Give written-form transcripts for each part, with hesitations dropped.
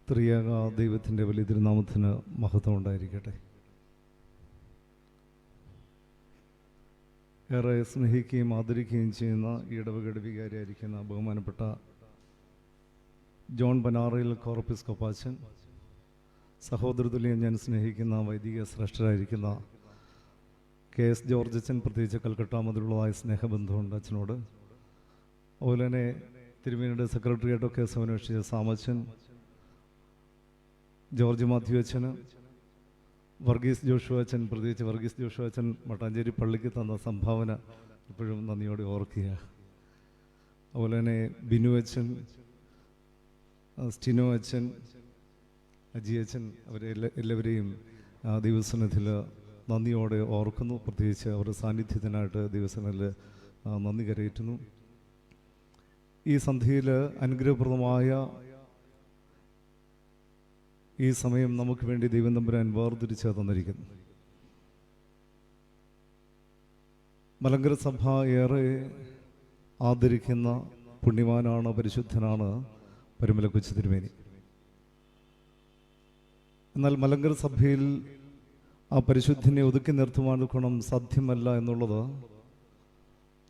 ത്രിയേക ദൈവത്തിൻ്റെ വലിയ തിരുനാമത്തിന് മഹത്വം ഉണ്ടായിരിക്കട്ടെ. ഏറെ സ്നേഹിക്കുകയും ആദരിക്കുകയും ചെയ്യുന്ന ഈ ഇടവകയുടെ വികാരിയായിരിക്കുന്ന ബഹുമാനപ്പെട്ട ജോൺ ബനാറയിൽ കോർപ്പിസ്കോപ്പാച്ചൻ, സഹോദരതുല്യം ഞാൻ സ്നേഹിക്കുന്ന വൈദിക ശ്രേഷ്ഠരായിരിക്കുന്ന KS ജോർജ് അച്ഛൻ, പ്രത്യേകിച്ച് കൽക്കട്ട മുതലുള്ളതായ സ്നേഹബന്ധമുണ്ട് അച്ഛനോട്. അതുപോലെ തന്നെ തിരുമേനിയുടെ സെക്രട്ടറിയേറ്റൊക്കെ സേവനമനുഷ്ഠിച്ച സാമച്ചൻ, ജോർജ് മാത്യു അച്ഛന്, വർഗീസ് ജോഷുവ അച്ഛൻ, പ്രത്യേകിച്ച് വർഗീസ് ജോഷുവ അച്ഛൻ മട്ടാഞ്ചേരി പള്ളിക്ക് തന്ന സംഭാവന ഇപ്പോഴും നന്ദിയോടെ ഓർക്കുക. അതുപോലെ തന്നെ ബിനു അച്ഛൻ, സ്റ്റിനോ അച്ഛൻ, അജി അച്ഛൻ, അവരെ എല്ലാവരെയും ദൈവസന്നിധിയിൽ നന്ദിയോടെ ഓർക്കുന്നു. പ്രത്യേകിച്ച് അവരുടെ സാന്നിധ്യത്തിനായിട്ട് ദൈവസന്നിധിയിൽ നന്ദി കരയേറ്റുന്നു. ഈ സന്ധ്യയിൽ അനുഗ്രഹപ്രദമായ ഈ സമയം നമുക്ക് വേണ്ടി ദൈവം തമ്പുരാൻ വേർതിരിച്ച് തന്നിരിക്കുന്നു. മലങ്കര സഭ ഏറെ ആദരിക്കുന്ന പുണ്യവാനാണ്, പരിശുദ്ധനാണ് പരുമല കൊച്ചു തിരുമേനി. എന്നാൽ മലങ്കര സഭയിൽ ആ പരിശുദ്ധിനെ ഒതുക്കി നിർത്തുവാൻ ഗുണം സാധ്യമല്ല എന്നുള്ളത്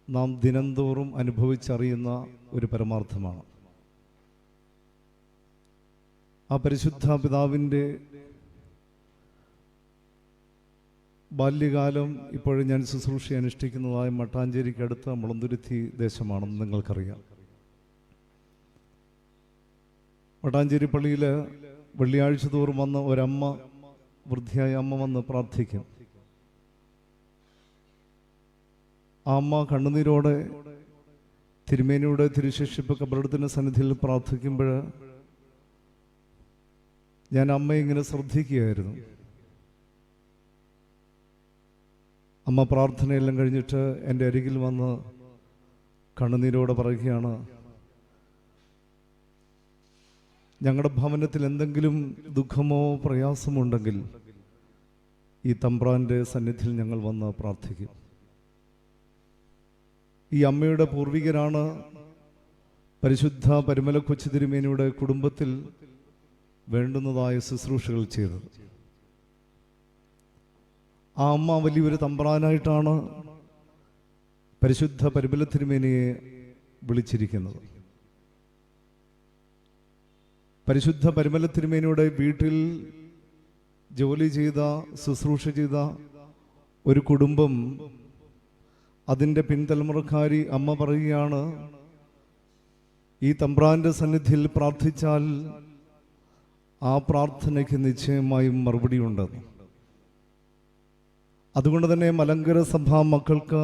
നാം ദിനംതോറും അനുഭവിച്ചറിയുന്ന ഒരു പരമാർത്ഥമാണ്. ആ പരിശുദ്ധ പിതാവിൻ്റെ ബാല്യകാലം ഇപ്പോഴും ഞാൻ ശുശ്രൂഷ അനുഷ്ഠിക്കുന്നതായ മട്ടാഞ്ചേരിക്കടുത്ത മുളന്തുരുത്തി ദേശമാണെന്ന് നിങ്ങൾക്കറിയാം. മട്ടാഞ്ചേരി പള്ളിയിൽ വെള്ളിയാഴ്ച തോറും വന്ന് ഒരമ്മ, വൃദ്ധിയായ അമ്മ വന്ന് പ്രാർത്ഥിക്കും. ആ അമ്മ കണ്ണുനീരോടെ തിരുമേനിയുടെ തിരുശേഷിപ്പ് കബറിടത്തിൻ്റെ സന്നിധിയിൽ പ്രാർത്ഥിക്കുമ്പോൾ ഞാൻ അമ്മയെ ഇങ്ങനെ ശ്രദ്ധിക്കുകയായിരുന്നു. അമ്മ പ്രാർത്ഥനയെല്ലാം കഴിഞ്ഞിട്ട് എൻ്റെ അരികിൽ വന്ന് കണ്ണുനീരോടെ പറയുകയാണ്, ഞങ്ങളുടെ ഭവനത്തിൽ എന്തെങ്കിലും ദുഃഖമോ പ്രയാസമോ ഉണ്ടെങ്കിൽ ഈ തമ്പ്രാൻ്റെ സന്നിധിയിൽ ഞങ്ങൾ വന്ന് പ്രാർത്ഥിക്കും. ഈ അമ്മയുടെ പൂർവികരാണ് പരിശുദ്ധ പരുമല കൊച്ചു തിരുമേനിയുടെ കുടുംബത്തിൽ വേണ്ടുന്നതായ ശുശ്രൂഷകൾ ചെയ്തത്. ആ അമ്മ വലിയൊരു തമ്പ്രാനായിട്ടാണ് പരിശുദ്ധ പരുമല തിരുമേനിയെ വിളിച്ചിരിക്കുന്നത്. പരിശുദ്ധ പരുമല തിരുമേനിയുടെ വീട്ടിൽ ജോലി ചെയ്ത, ശുശ്രൂഷ ചെയ്ത ഒരു കുടുംബം, അതിൻ്റെ പിൻതലമുറക്കാരി അമ്മ പറയുകയാണ്, ഈ തമ്പ്രാൻ്റെ സന്നിധിയിൽ പ്രാർത്ഥിച്ചാൽ ആ പ്രാർത്ഥനയ്ക്ക് നിശ്ചയമായും മറുപടി ഉണ്ടെന്ന്. അതുകൊണ്ട് തന്നെ മലങ്കര സഭാ മക്കൾക്ക്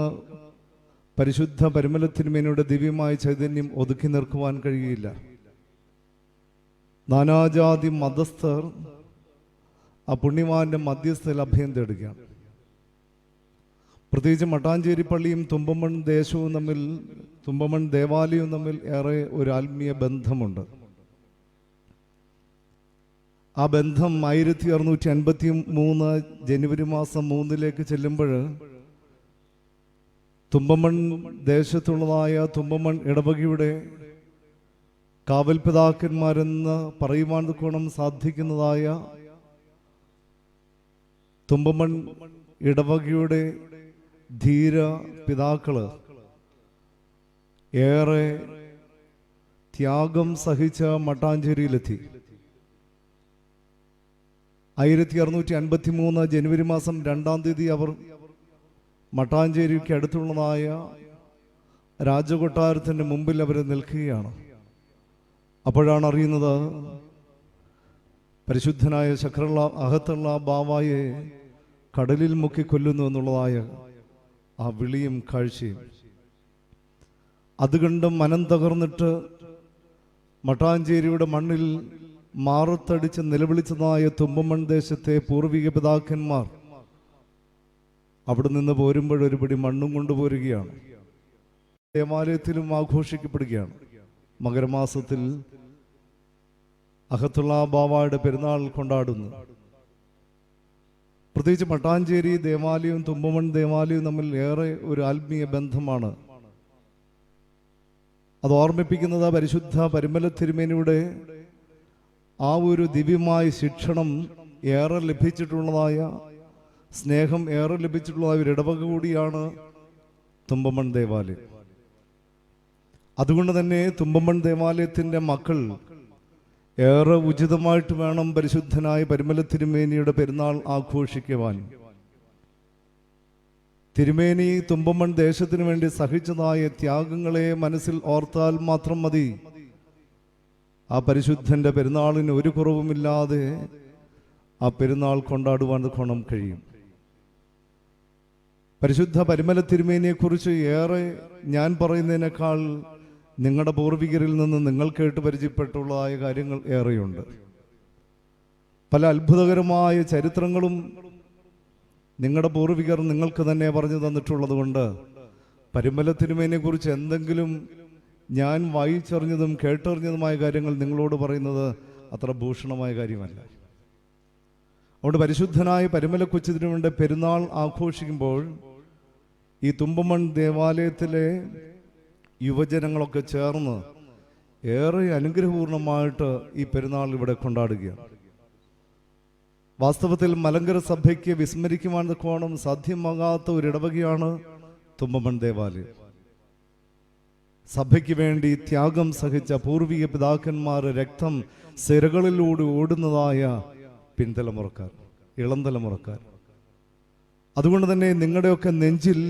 പരിശുദ്ധ പരുമല തിരുമേനിയുടെ ദിവ്യമായ ചൈതന്യം ഒതുക്കി നിൽക്കുവാൻ കഴിയില്ല. നാനാജാതി മതസ്ഥർ ആ പുണ്യവാന്റെ മധ്യസ്ഥയിൽ അഭയം തേടുകയാണ്. പ്രത്യേകിച്ച് മട്ടാഞ്ചേരി പള്ളിയും തുമ്പമൺ ദേശവും തമ്മിൽ, തുമ്പമൺ ദേവാലയവും തമ്മിൽ ഏറെ ഒരു ആത്മീയ ബന്ധമുണ്ട്. ആ ബന്ധം 1653 ജനുവരി മാസം 3 ചെല്ലുമ്പോൾ തുമ്പമൺ ദേശത്തുള്ളതായ തുമ്പമൺ ഇടവകയുടെ കാവൽപിതാക്കന്മാരെന്ന് പറയുവാൻ ഗുണം സാധിക്കുന്നതായ തുമ്പമൺ ഇടവകയുടെ ധീര പിതാക്കള് ഏറെ ത്യാഗം സഹിച്ച മട്ടാഞ്ചേരിയിലെത്തി. 1653 ജനുവരി മാസം 2 അവർ മട്ടാഞ്ചേരിക്ക് അടുത്തുള്ളതായ രാജകൊട്ടാരത്തിൻ്റെ മുമ്പിൽ അവർ നിൽക്കുകയാണ്. അപ്പോഴാണ് അറിയുന്നത് പരിശുദ്ധനായ ശക്രുള്ള അഹത്തുള്ള ബാവായെ കടലിൽ മുക്കി കൊല്ലുന്നു എന്നുള്ളതായ ആ വിളിയും കാഴ്ചയും. അതുകൊണ്ട് മനം തകർന്നിട്ട് മട്ടാഞ്ചേരിയുടെ മണ്ണിൽ മാറത്തടിച്ച് നിലവിളിച്ചതായ തുമ്പമൺ ദേശത്തെ പൂർവിക പിതാക്കന്മാർ അവിടെ നിന്ന് പോരുമ്പോഴൊരുപടി മണ്ണും കൊണ്ടുപോരുകയാണ്. ദേവാലയത്തിലും ആഘോഷിക്കപ്പെടുകയാണ്. മകരമാസത്തിൽ അഹത്തുള്ള ബാവായുടെ പെരുന്നാൾ കൊണ്ടാടുന്നു. പ്രത്യേകിച്ച് മട്ടാഞ്ചേരി ദേവാലയവും തുമ്പമൺ ദേവാലയവും തമ്മിൽ ഏറെ ഒരു ആത്മീയ ബന്ധമാണ്. അത് ഓർമ്മിപ്പിക്കുന്നത് പരിശുദ്ധ പരുമല തിരുമേനിയുടെ ആ ഒരു ദിവ്യമായ ശിക്ഷണം ഏറെ ലഭിച്ചിട്ടുള്ളതായ, സ്നേഹം ഏറെ ലഭിച്ചിട്ടുള്ളതായ ഒരു ഇടവക കൂടിയാണ് തുമ്പമൺ ദേവാലയം. അതുകൊണ്ട് തന്നെ തുമ്പമൺ ദേവാലയത്തിൻ്റെ മക്കൾ ഏറെ ഉചിതമായിട്ട് വേണം പരിശുദ്ധനായ പരിമല തിരുമേനിയുടെ പെരുന്നാൾ ആഘോഷിക്കുവാൻ. തിരുമേനി തുമ്പമൺ ദേശത്തിനു വേണ്ടി സഹിച്ചതായ ത്യാഗങ്ങളെ മനസ്സിൽ ഓർത്താൽ മാത്രം മതി ആ പരിശുദ്ധന്റെ പെരുന്നാളിന് ഒരു കുറവുമില്ലാതെ ആ പെരുന്നാൾ കൊണ്ടാടുവാൻ ഗുണം കഴിയും. പരിശുദ്ധ പരിമല തിരുമേനിയെക്കുറിച്ച് ഏറെ ഞാൻ പറയുന്നതിനേക്കാൾ നിങ്ങളുടെ പൂർവികരിൽ നിന്ന് നിങ്ങൾ കേട്ട് പരിചയപ്പെട്ടുള്ളതായ കാര്യങ്ങൾ ഏറെയുണ്ട്. പല അത്ഭുതകരമായ ചരിത്രങ്ങളും നിങ്ങളുടെ പൂർവികർ നിങ്ങൾക്ക് തന്നെ പറഞ്ഞു തന്നിട്ടുള്ളത് കൊണ്ട് പരിമല തിരുമേനിയെക്കുറിച്ച് എന്തെങ്കിലും ഞാൻ വായിച്ചറിഞ്ഞതും കേട്ടറിഞ്ഞതുമായ കാര്യങ്ങൾ നിങ്ങളോട് പറയുന്നത് അത്ര ഭൂഷണമായ കാര്യമല്ല. അതുകൊണ്ട് പരിശുദ്ധനായ പരിമല കൊച്ചുതിരുമേനിയുടെ പെരുന്നാൾ ആഘോഷിക്കുമ്പോൾ ഈ തുമ്പമൺ ദേവാലയത്തിലെ യുവജനങ്ങളൊക്കെ ചേർന്ന് ഏറെ അനുഗ്രഹപൂർണമായിട്ട് ഈ പെരുന്നാൾ ഇവിടെ കൊണ്ടാടുകയാണ്. വാസ്തവത്തിൽ മലങ്കര സഭയ്ക്ക് വിസ്മരിക്കുവാൻ കോണം സാധ്യമാകാത്ത ഒരു ഇടവകയാണ് തുമ്പമൺ ദേവാലയം. സഭയ്ക്ക് വേണ്ടി ത്യാഗം സഹിച്ച പൂർവിക പിതാക്കന്മാർ രക്തം സിരകളിലൂടെ ഓടുന്നതായ പിൻതലമുറക്കാർ, ഇളം തലമുറക്കാർ. അതുകൊണ്ട് തന്നെ നിങ്ങളുടെയൊക്കെ നെഞ്ചിൽ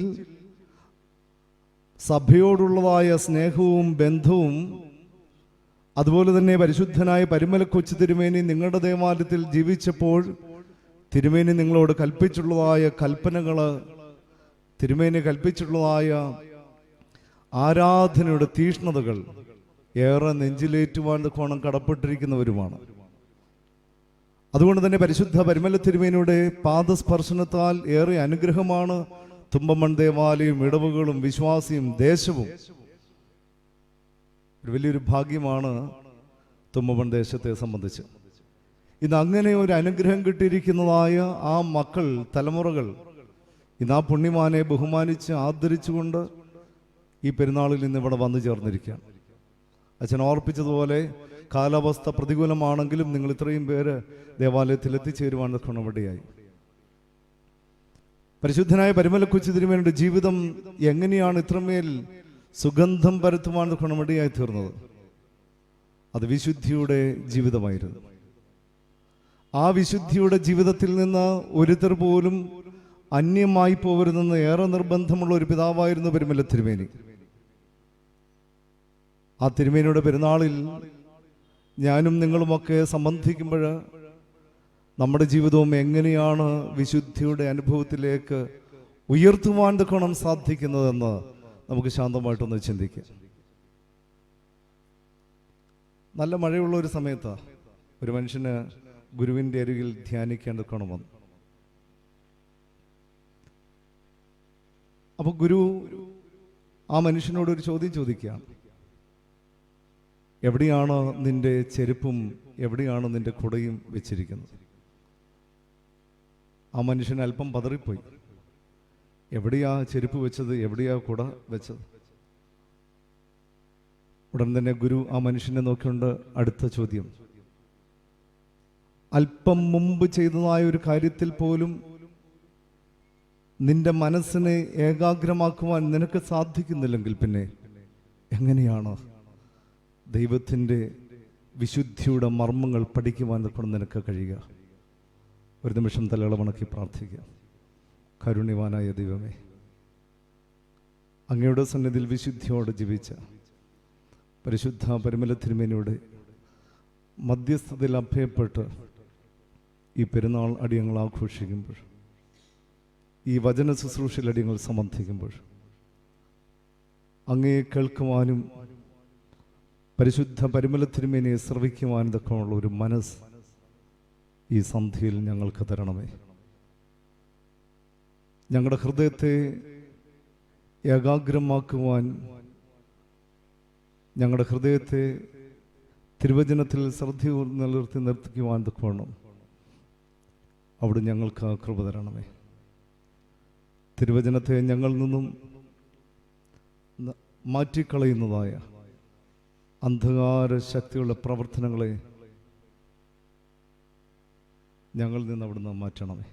സഭയോടുള്ളതായ സ്നേഹവും ബന്ധവും, അതുപോലെ തന്നെ പരിശുദ്ധനായ പരിമല കൊച്ചു തിരുമേനി നിങ്ങളുടെ ദേവാലയത്തിൽ ജീവിച്ചപ്പോൾ തിരുമേനി നിങ്ങളോട് കൽപ്പിച്ചിട്ടുള്ളതായ കൽപ്പനകൾ, തിരുമേനി കൽപ്പിച്ചിട്ടുള്ളതായ ആരാധനയുടെ തീഷ്ണതകൾ ഏറെ നെഞ്ചിലേറ്റുവാൻ കോണം കടപ്പെട്ടിരിക്കുന്നവരുമാണ്. അതുകൊണ്ട് തന്നെ പരിശുദ്ധ പരിമല തിരുമേനിയുടെ പാദസ്പർശനത്താൽ ഏറെ അനുഗ്രഹമാണ് തുമ്പമൺ ദേവാലയം, ഇടവുകളും വിശ്വാസിയും ദേശവും. ഒരു വലിയൊരു ഭാഗ്യമാണ് തുമ്പമൺ ദേശത്തെ സംബന്ധിച്ച്. ഇന്ന് അങ്ങനെ ഒരു അനുഗ്രഹം കിട്ടിയിരിക്കുന്നതായ ആ മക്കൾ, തലമുറകൾ ഇന്ന് ആ പുണ്യമാനെ ബഹുമാനിച്ച് ആദരിച്ചുകൊണ്ട് ഈ പെരുന്നാളിൽ ഇന്ന് ഇവിടെ വന്നു ചേർന്നിരിക്കുകയാണ്. അച്ഛൻ ഓർപ്പിച്ചതുപോലെ കാലാവസ്ഥ പ്രതികൂലമാണെങ്കിലും നിങ്ങൾ ഇത്രയും പേര് ദേവാലയത്തിൽ എത്തിച്ചേരുവാൻ ഗുണവടിയായി. പരിശുദ്ധനായ പരിമല കൊച്ചു തിരുമേനിയുടെ ജീവിതം എങ്ങനെയാണ് ഇത്രമേൽ സുഗന്ധം പരത്തുവാൻ ഗുണമടിയായി തീർന്നത്? അത് വിശുദ്ധിയുടെ ജീവിതമായിരുന്നു. ആ വിശുദ്ധിയുടെ ജീവിതത്തിൽ നിന്ന് ഒരുത്തർ പോലും അന്യമായി പോകരുതെന്ന് ഏറെ നിർബന്ധമുള്ള ഒരു പിതാവായിരുന്നു പരിമല തിരുമേനി. ആ തിരുമേനിയുടെ പെരുന്നാളിൽ ഞാനും നിങ്ങളുമൊക്കെ സംബന്ധിക്കുമ്പോൾ നമ്മുടെ ജീവിതവും എങ്ങനെയാണ് വിശുദ്ധിയുടെ അനുഭവത്തിലേക്ക് ഉയർത്തുവാൻ തക്കണം സാധിക്കുന്നതെന്ന് നമുക്ക് ശാന്തമായിട്ടൊന്ന് ചിന്തിക്കാം. നല്ല മഴയുള്ള ഒരു സമയത്താണ് ഒരു മനുഷ്യന് ഗുരുവിൻ്റെ അരികിൽ ധ്യാനിക്കേണ്ടക്കണമെന്ന്. അപ്പോൾ ഗുരു ആ മനുഷ്യനോട് ഒരു ചോദ്യം ചോദിക്കുകയാണ്. എവിടെയാണ് നിന്റെ ചെരുപ്പും എവിടെയാണ് നിന്റെ കുടയും വെച്ചിരിക്കുന്നത്? ആ മനുഷ്യൻ അല്പം പതറിപ്പോയി. എവിടെയാ ചെരുപ്പ് വെച്ചത്, എവിടെയാ കുട വെച്ചത്? ഉടൻ തന്നെ ഗുരു ആ മനുഷ്യനെ നോക്കിക്കൊണ്ട് അടുത്ത ചോദ്യം, അല്പം മുമ്പ് ചെയ്തതായ ഒരു കാര്യത്തിൽ പോലും നിന്റെ മനസ്സിനെ ഏകാഗ്രമാക്കുവാൻ നിനക്ക് സാധിക്കുന്നില്ലെങ്കിൽ പിന്നെ എങ്ങനെയാണ് ദൈവത്തിൻ്റെ വിശുദ്ധിയുടെ മർമ്മങ്ങൾ പഠിക്കുവാൻ കൊണ്ട് നിനക്ക് കഴിയുക? ഒരു നിമിഷം തലകളമണക്കി പ്രാർത്ഥിക്കുക. കാരുണ്യവാനായ ദൈവമേ, അങ്ങയുടെ സന്നിധിയിൽ വിശുദ്ധിയോടെ ജീവിച്ച പരിശുദ്ധ പരിമല തിരുമേനിയുടെ മധ്യസ്ഥതയിൽ അഭയപ്പെട്ട് ഈ പെരുന്നാൾ അടിയങ്ങൾ ആഘോഷിക്കുമ്പോൾ, ഈ വചന ശുശ്രൂഷയിൽ അടിയങ്ങൾ സംബന്ധിക്കുമ്പോൾ അങ്ങയെ കേൾക്കുവാനും പരിശുദ്ധ പരിമല തിരുമേനിയെ ശ്രവിക്കുവാനും ഇതൊക്കെയുള്ള ഒരു മനസ്സ് ഈ സന്ധ്യയിൽ ഞങ്ങൾക്ക് തരണമേ. ഞങ്ങളുടെ ഹൃദയത്തെ ഏകാഗ്രമാക്കുവാൻ, ഞങ്ങളുടെ ഹൃദയത്തെ തിരുവചനത്തിൽ ശ്രദ്ധ നിർത്തിക്കുവാൻ വേണം അവിടെ ഞങ്ങൾക്ക് ആ കൃപ തരണമേ. തിരുവചനത്തെ ഞങ്ങളിൽ നിന്നും മാറ്റിക്കളയുന്നതായ അന്ധകാര ശക്തികളുടെ പ്രവർത്തനങ്ങളെ ഞങ്ങളിൽ നിന്ന് അവിടുന്ന് മാറ്റണമേ.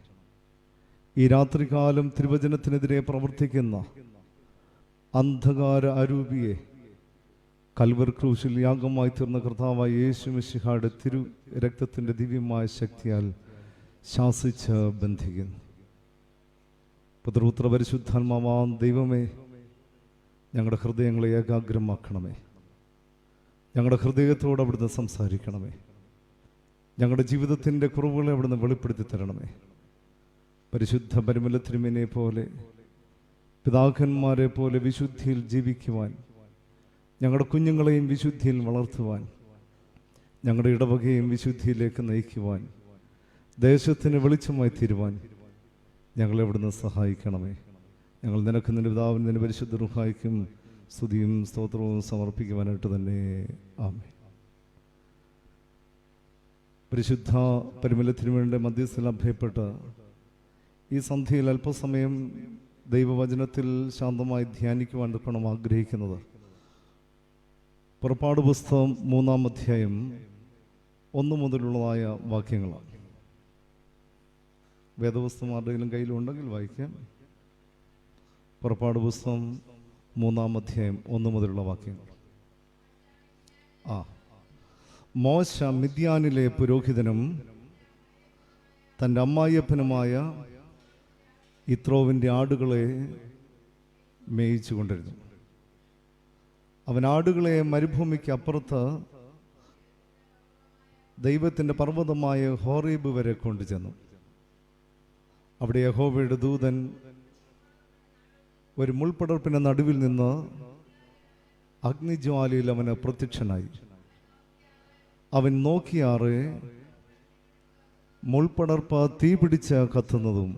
ഈ രാത്രികാലം തിരുവചനത്തിനെതിരെ പ്രവർത്തിക്കുന്ന അന്ധകാര അരൂപിയെ കൽവർ ക്രൂശിൽ യാഗമായി തീർന്ന കർത്താവായ യേശു മിശിഹായുടെ തിരു രക്തത്തിൻ്റെ ദിവ്യമായ ശക്തിയാൽ ശാസിച്ച് ബന്ധിക്കുന്നു. പുത്രപുത്ര പരിശുദ്ധാത്മാവാം ദൈവമേ, ഞങ്ങളുടെ ഹൃദയങ്ങളെ ഏകാഗ്രമാക്കണമേ. ഞങ്ങളുടെ ഹൃദയത്തോട് അവിടുന്ന് സംസാരിക്കണമേ. ഞങ്ങളുടെ ജീവിതത്തിൻ്റെ കുറവുകളെ അവിടുന്ന് വെളിപ്പെടുത്തി തരണമേ. പരിശുദ്ധ പരിമല തിരുമേനിയെ പോലെ, പിതാക്കന്മാരെ പോലെ വിശുദ്ധിയിൽ ജീവിക്കുവാൻ, ഞങ്ങളുടെ കുഞ്ഞുങ്ങളെയും വിശുദ്ധിയിൽ വളർത്തുവാൻ, ഞങ്ങളുടെ ഇടവകയും വിശുദ്ധിയിലേക്ക് നയിക്കുവാൻ, ദേശത്തിന് വെളിച്ചമായി തീരുവാൻ ഞങ്ങളെ അവിടുന്ന് സഹായിക്കണമേ. ഞങ്ങൾ നിനക്ക് നിന്റെ പിതാവിനും നിന്റെ പരിശുദ്ധ റൂഹായിക്കും സ്തുതിയും സ്തോത്രവും സമർപ്പിക്കുവാനായിട്ട് തന്നെ ആമേൻ. പരിശുദ്ധ പരിമല തിരുമേനിയുടെ മധ്യസ്ഥയിൽ അഭയപ്പെട്ട് ഈ സന്ധ്യയിൽ അല്പസമയം ദൈവവചനത്തിൽ ശാന്തമായി ധ്യാനിക്കുവാൻ തൊക്കണം ആഗ്രഹിക്കുന്നത് പുറപ്പാട് പുസ്തകം 3-ാം അധ്യായം 1 മുതലുള്ളതായ വാക്യങ്ങളാണ്. വേദപുസ്തകം ആരുടെയെങ്കിലും കയ്യിലുണ്ടെങ്കിൽ വായിക്കാം. പുറപ്പാട് പുസ്തകം 3-ാം അധ്യായം 1 മുതലുള്ള വാക്യങ്ങൾ. മോശ മിദ്യാനിലെ പുരോഹിതനും തൻ്റെ അമ്മായിയപ്പനുമായ യിത്രോവിൻ്റെ ആടുകളെ മേയിച്ചു കൊണ്ടിരുന്നു. അവൻ ആടുകളെ മരുഭൂമിക്ക് അപ്പുറത്ത് ദൈവത്തിൻ്റെ പർവ്വതമായ ഹോറേബ് വരെ കൊണ്ടുചെന്നു. അവിടെ യഹോവയുടെ ദൂതൻ ഒരു മുൾപടർപ്പിൻ്റെ നടുവിൽ നിന്ന് അഗ്നിജ്വാലയിൽ അവന് പ്രത്യക്ഷനായി. അവൻ നോക്കിയാറെ മുൾപടർപ്പ തീ പിടിച്ച് കത്തുന്നതും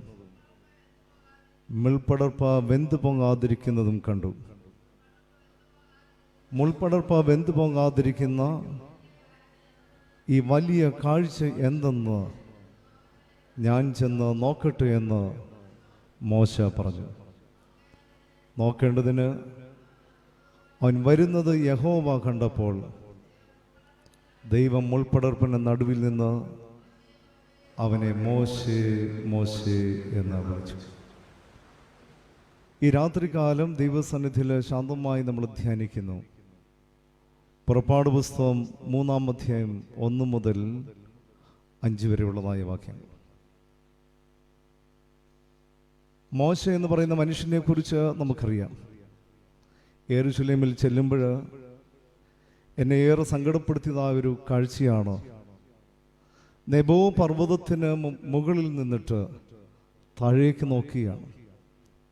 മുൾപടർപ്പ വെന്തു പൊങ്ങാതിരിക്കുന്നതും കണ്ടു. മുൾപടർപ്പ വെന്തു പൊങ്ങാതിരിക്കുന്ന ഈ വലിയ കാഴ്ച എന്തെന്ന് ഞാൻ ചെന്ന് നോക്കട്ടെ എന്ന് മോശ പറഞ്ഞു. നോക്കേണ്ടതിന് അവൻ വരുന്നത് യഹോവ കണ്ടപ്പോൾ ദൈവം മുൾപടർപ്പിൻ്റെ നടുവിൽ നിന്ന് അവനെ മോശേ മോശേ എന്ന് വിളിച്ചു. ഈ രാത്രികാലം ദൈവസന്നിധിയിൽ ശാന്തമായി നമ്മൾ ധ്യാനിക്കുന്നു. പുറപ്പാട് പുസ്തകം 3-ാം അധ്യായം 1 മുതൽ 5 വരെയുള്ളതായ വാക്യങ്ങൾ. മോശ എന്ന് പറയുന്ന മനുഷ്യനെ കുറിച്ച് നമുക്കറിയാം. യെരൂശലേമിൽ ചെല്ലുമ്പോൾ എന്നെ ഏറെ സങ്കടപ്പെടുത്തിയതായ ഒരു കാഴ്ചയാണ് നെബോ പർവ്വതത്തിന് മുകളിൽ നിന്നിട്ട് താഴേക്ക് നോക്കിയാണ്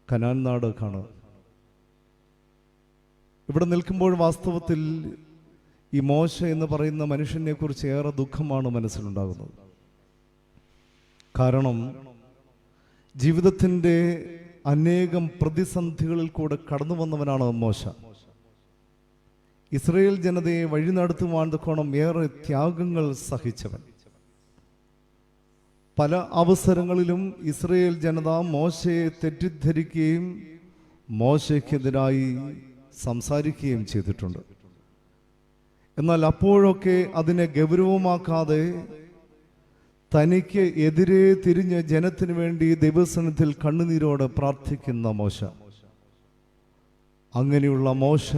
കനാൻ നാട് കാണുക. ഇവിടെ നിൽക്കുമ്പോൾ വാസ്തവത്തിൽ ഈ മോശ എന്ന് പറയുന്ന മനുഷ്യനെ കുറിച്ച് ഏറെ ദുഃഖമാണ് മനസ്സിലുണ്ടാകുന്നത്. കാരണം ജീവിതത്തിൻ്റെ അനേകം പ്രതിസന്ധികളിൽ കൂടെ കടന്നു വന്നവനാണ് മോശ. ഇസ്രായേൽ ജനതയെ വഴി നടത്തുവാൻ തക്കോണം ഏറെ ത്യാഗങ്ങൾ സഹിച്ചവൻ. പല അവസരങ്ങളിലും ഇസ്രായേൽ ജനത മോശയെ തെറ്റിദ്ധരിക്കുകയും മോശയ്ക്കെതിരായി സംസാരിക്കുകയും ചെയ്തിട്ടുണ്ട്. എന്നാൽ അപ്പോഴൊക്കെ അതിനെ ഗൗരവമാക്കാതെ തനിക്ക് എതിരെ തിരിഞ്ഞ് ജനത്തിനു വേണ്ടി ദൈവസന്നിധിയിൽ കണ്ണുനീരോടെ പ്രാർത്ഥിക്കുന്ന മോശ, അങ്ങനെയുള്ള മോശ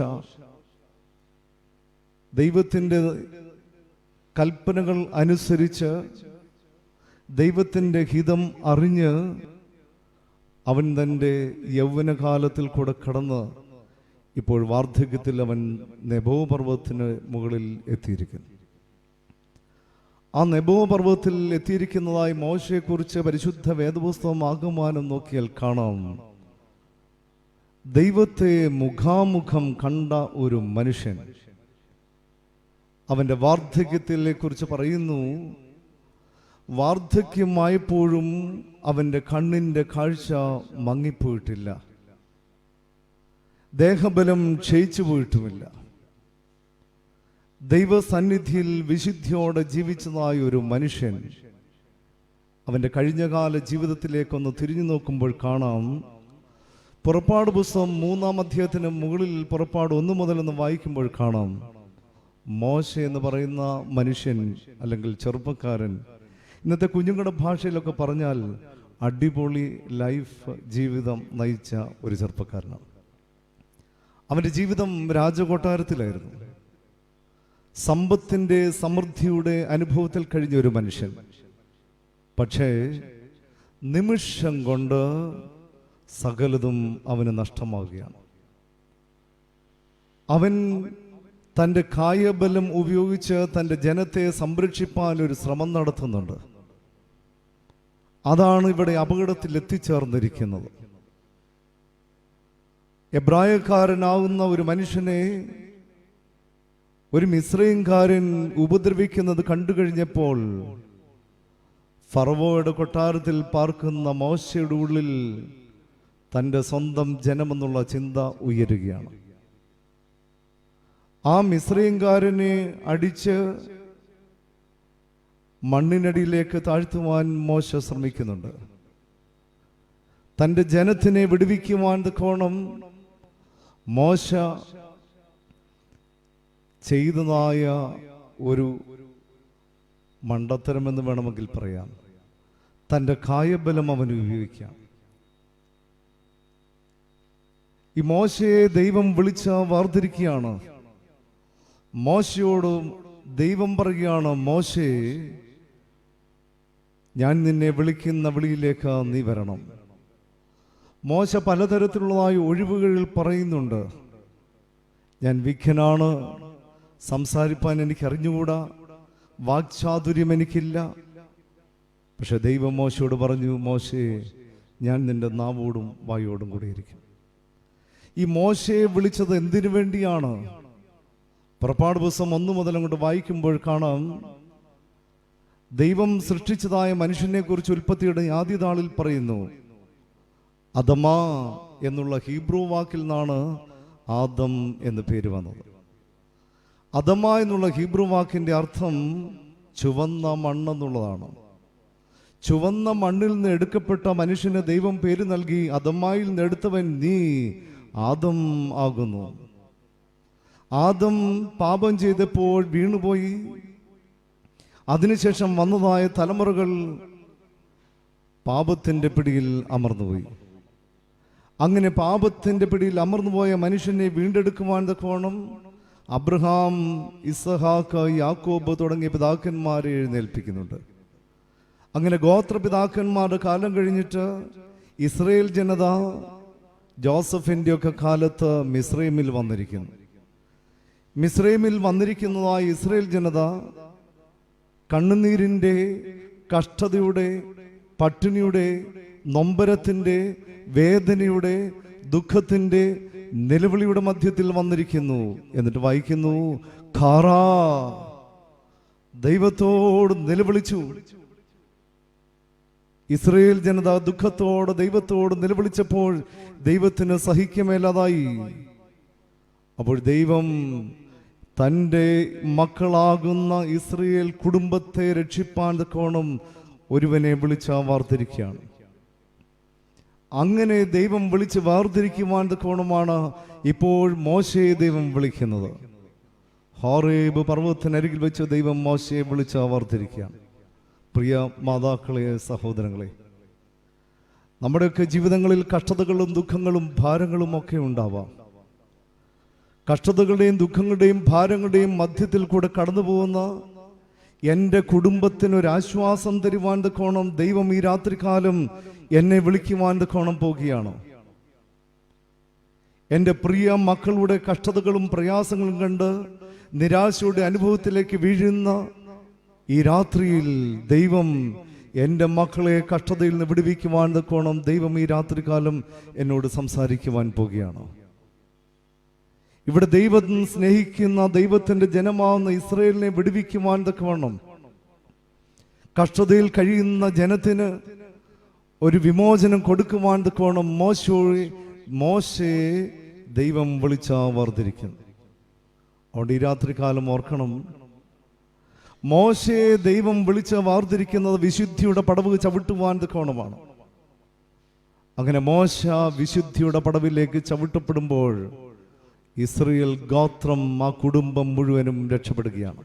ദൈവത്തിൻ്റെ കൽപ്പനകൾ അനുസരിച്ച് ദൈവത്തിൻ്റെ ഹിതം അറിഞ്ഞ് അവൻ തൻ്റെ യൗവനകാലത്തിൽ കൂടെ കടന്ന് ഇപ്പോൾ വാർദ്ധക്യത്തിൽ അവൻ നെബോ പർവ്വതത്തിന് മുകളിൽ എത്തിയിരിക്കുന്നു. ആ നെബോ പർവ്വതത്തിൽ എത്തിയിരിക്കുന്നതായി മോശയെക്കുറിച്ച് പരിശുദ്ധ വേദപുസ്തകം ആകമാനം നോക്കിയാൽ കാണാം. ദൈവത്തെ മുഖാമുഖം കണ്ട ഒരു മനുഷ്യൻ അവൻ്റെ വാർദ്ധക്യത്തിലെ കുറിച്ച് പറയുന്നു. വാർദ്ധക്യമായപ്പോഴും അവൻ്റെ കണ്ണിൻ്റെ കാഴ്ച മങ്ങിപ്പോയിട്ടില്ല, ദേഹബലം ക്ഷയിച്ചു പോയിട്ടുമില്ല. ദൈവസന്നിധിയിൽ വിശുദ്ധിയോടെ ജീവിച്ചതായ ഒരു മനുഷ്യൻ അവൻ്റെ കഴിഞ്ഞകാല ജീവിതത്തിലേക്കൊന്ന് തിരിഞ്ഞു നോക്കുമ്പോൾ കാണാം. പുറപ്പാട് പുസ്തകം 3-ാം അധ്യായത്തിന് മുകളിൽ പുറപ്പാട് 1 മുതൽ വായിക്കുമ്പോൾ കാണാം, മോശ എന്ന് പറയുന്ന മനുഷ്യൻ അല്ലെങ്കിൽ ചെറുപ്പക്കാരൻ ഇന്നത്തെ കുഞ്ഞുങ്ങളുടെ ഭാഷയിലൊക്കെ പറഞ്ഞാൽ അടിപൊളി ലൈഫ് ജീവിതം നയിച്ച ഒരു ചെറുപ്പക്കാരനാണ്. അവൻ്റെ ജീവിതം രാജകൊട്ടാരത്തിലായിരുന്നു. സമ്പത്തിൻ്റെ സമൃദ്ധിയുടെ അനുഭവത്തിൽ കഴിഞ്ഞ ഒരു മനുഷ്യൻ. പക്ഷേ നിമിഷം കൊണ്ട് സകലതും അവന് നഷ്ടമാവുകയാണ്. അവൻ തൻ്റെ കായബലം ഉപയോഗിച്ച് തൻ്റെ ജനത്തെ സംരക്ഷിപ്പാൻ ഒരു ശ്രമം നടത്തുന്നുണ്ട്. അതാണ് ഇവിടെ അപകടത്തിൽ എത്തിച്ചേർന്നിരിക്കുന്നത്. എബ്രായക്കാരനാവുന്ന ഒരു മനുഷ്യനെ ഒരു മിസ്രൈംകാരൻ ഉപദ്രവിക്കുന്നത് കണ്ടു കഴിഞ്ഞപ്പോൾ ഫറവോയുടെ കൊട്ടാരത്തിൽ പാർക്കുന്ന മോശയുടെ ഉള്ളിൽ തൻ്റെ സ്വന്തം ജനമെന്നുള്ള ചിന്ത ഉയരുകയാണ്. ആ മിസ്രൈംകാരനെ അടിച്ച് മണ്ണിനടിയിലേക്ക് താഴ്ത്തുവാൻ മോശ ശ്രമിക്കുന്നുണ്ട്. തൻ്റെ ജനത്തിനെ വിടുവിക്കുവാൻ തക്കോണം മോശ ചെയ്തതായ ഒരു മണ്ടത്തരമെന്ന് വേണമെങ്കിൽ പറയാം. തൻ്റെ കായബലം അവന് ഉപയോഗിക്കാം. ഈ മോശയെ ദൈവം വിളിച്ച വേർതിരിക്കുകയാണ്. മോശയോട് ദൈവം പറയുകയാണ്, മോശേ, ഞാൻ നിന്നെ വിളിക്കുന്ന വിളിയിലേക്ക് നീ വരണം. മോശ പലതരത്തിലുള്ളതായ ഒഴിവുകളിൽ പറയുന്നുണ്ട്, ഞാൻ വിഖ്യനാണ്, സംസാരിപ്പാൻ എനിക്ക് അറിഞ്ഞുകൂടാ, വാക്ചാതുര്യം എനിക്കില്ല. പക്ഷെ ദൈവം മോശയോട് പറഞ്ഞു, മോശേ, ഞാൻ നിന്റെ നാവോടും വായോടും കൂടെ ഇരിക്കും. ഈ മോശയെ വിളിച്ചത് എന്തിനു വേണ്ടിയാണ്? പുറപ്പാട് പുസ്തകം 1 മുതൽ അങ്ങോട്ട് വായിക്കുമ്പോൾ കാണാം, ദൈവം സൃഷ്ടിച്ചതായ മനുഷ്യനെ കുറിച്ച് ഉൽപ്പത്തിയുടെ ആദ്യ നാളിൽ പറയുന്നു, അദമാ എന്നുള്ള ഹീബ്രു വാക്കിൽ നിന്നാണ് ആദം എന്ന് പേര് വന്നത്. അദമ എന്നുള്ള ഹീബ്രു വാക്കിന്റെ അർത്ഥം ചുവന്ന മണ്ണെന്നുള്ളതാണ്. ചുവന്ന മണ്ണിൽ നിന്ന് എടുക്കപ്പെട്ട മനുഷ്യന് ദൈവം പേര് നൽകി, അദമായിൽ നിന്ന് എടുത്തവൻ നീ ആദം ആകുന്നു. ആദം പാപം ചെയ്തപ്പോൾ വീണുപോയി. അതിനുശേഷം വന്നതായ തലമുറകൾ പാപത്തിൻ്റെ പിടിയിൽ അമർന്നുപോയി. അങ്ങനെ പാപത്തിൻ്റെ പിടിയിൽ അമർന്നുപോയ മനുഷ്യനെ വീണ്ടെടുക്കുവാൻ തക്കവണ്ണം അബ്രഹാം, ഇസഹാക്ക്, യാക്കോബ് തുടങ്ങിയ പിതാക്കന്മാരെ എഴുന്നേൽപ്പിക്കുന്നുണ്ട്. അങ്ങനെ ഗോത്രപിതാക്കന്മാരുടെ കാലം കഴിഞ്ഞിട്ട് ഇസ്രയേൽ ജനത ജോസഫിൻ്റെ ഒക്കെ കാലത്ത് മിസ്രൈമിൽ വന്നിരിക്കുന്നു. മിസ്രൈമിൽ വന്നിരിക്കുന്നതായ ഇസ്രയേൽ ജനത കണ്ണുനീരിൻ്റെ, കഷ്ടതയുടെ, പട്ടിണിയുടെ, നൊമ്പരത്തിൻ്റെ, വേദനയുടെ, ദുഃഖത്തിൻ്റെ, നിലവിളിയുടെ മധ്യത്തിൽ വന്നിരിക്കുന്നു. എന്നിട്ട് വായിക്കുന്നു, ഖാറാ, ദൈവത്തോട് നിലവിളിച്ചു. ഇസ്രയേൽ ജനത ദുഃഖത്തോട് ദൈവത്തോട് നിലവിളിച്ചപ്പോൾ ദൈവത്തിന് സഹിക്കമേലാതായി. അപ്പോൾ ദൈവം തൻ്റെ മക്കളാകുന്ന ഇസ്രയേൽ കുടുംബത്തെ രക്ഷിപ്പാൻ തക്കോണം ഒരുവനെ വിളിച്ച് വാർത്തിരിക്കുകയാണ്. അങ്ങനെ ദൈവം വിളിച്ച് വേർതിരിക്കുവാൻ തക്കോണമാണ് ഇപ്പോൾ മോശയെ ദൈവം വിളിക്കുന്നത്. ഹോറേബ് പർവ്വതത്തിനരികിൽ വെച്ച് ദൈവം മോശയെ വിളിച്ച് വേർതിരിക്കുകയാണ്. പ്രിയ മാതാക്കളെ, സഹോദരങ്ങളെ, നമ്മുടെയൊക്കെ ജീവിതങ്ങളിൽ കഷ്ടതകളും ദുഃഖങ്ങളും ഭാരങ്ങളും ഒക്കെ ഉണ്ടാവാം. കഷ്ടതകളുടെയും ദുഃഖങ്ങളുടെയും ഭാരങ്ങളുടെയും മധ്യത്തിൽ കൂടെ കടന്നു പോകുന്ന എൻ്റെ കുടുംബത്തിനൊരാശ്വാസം തരുവാൻ തക്കോണം ദൈവം ഈ രാത്രികാലം എന്നെ വിളിക്കുവാൻ തക്കോണം പോകുകയാണ്. എൻ്റെ പ്രിയ മക്കളുടെ കഷ്ടതകളും പ്രയാസങ്ങളും കണ്ട് നിരാശയുടെ അനുഭവത്തിലേക്ക് വീഴുന്ന ഈ രാത്രിയിൽ ദൈവം എൻ്റെ മക്കളെ കഷ്ടതയിൽ നിന്ന് വിടുവിക്കുവാൻ തക്കോണം ദൈവം ഈ രാത്രികാലം എന്നോട് സംസാരിക്കുവാൻ പോകുകയാണ്. ഇവിടെ ദൈവം സ്നേഹിക്കുന്ന ദൈവത്തിൻ്റെ ജനമാവുന്ന ഇസ്രയേലിനെ വിടുവിക്കുവാൻ തക്കവണ്ണം കഷ്ടതയിൽ കഴിയുന്ന ജനത്തിന് ഒരു വിമോചനം കൊടുക്കുവാൻ തക്കവണ്ണം മോശയെ ദൈവം വിളിച്ച് വേർതിരിക്കുന്നു. അതുകൊണ്ട് ഈ രാത്രികാലം ഓർക്കണം, മോശയെ ദൈവം വിളിച്ച് വേർതിരിക്കുന്നത് വിശുദ്ധിയുടെ പടവ് ചവിട്ടുവാൻ തക്കവണ്ണമാണ്. അങ്ങനെ മോശ വിശുദ്ധിയുടെ പടവിലേക്ക് ചവിട്ടപ്പെടുമ്പോൾ ഇസ്രയേൽ ഗോത്രം, ആ കുടുംബം മുഴുവനും രക്ഷപ്പെടുകയാണ്.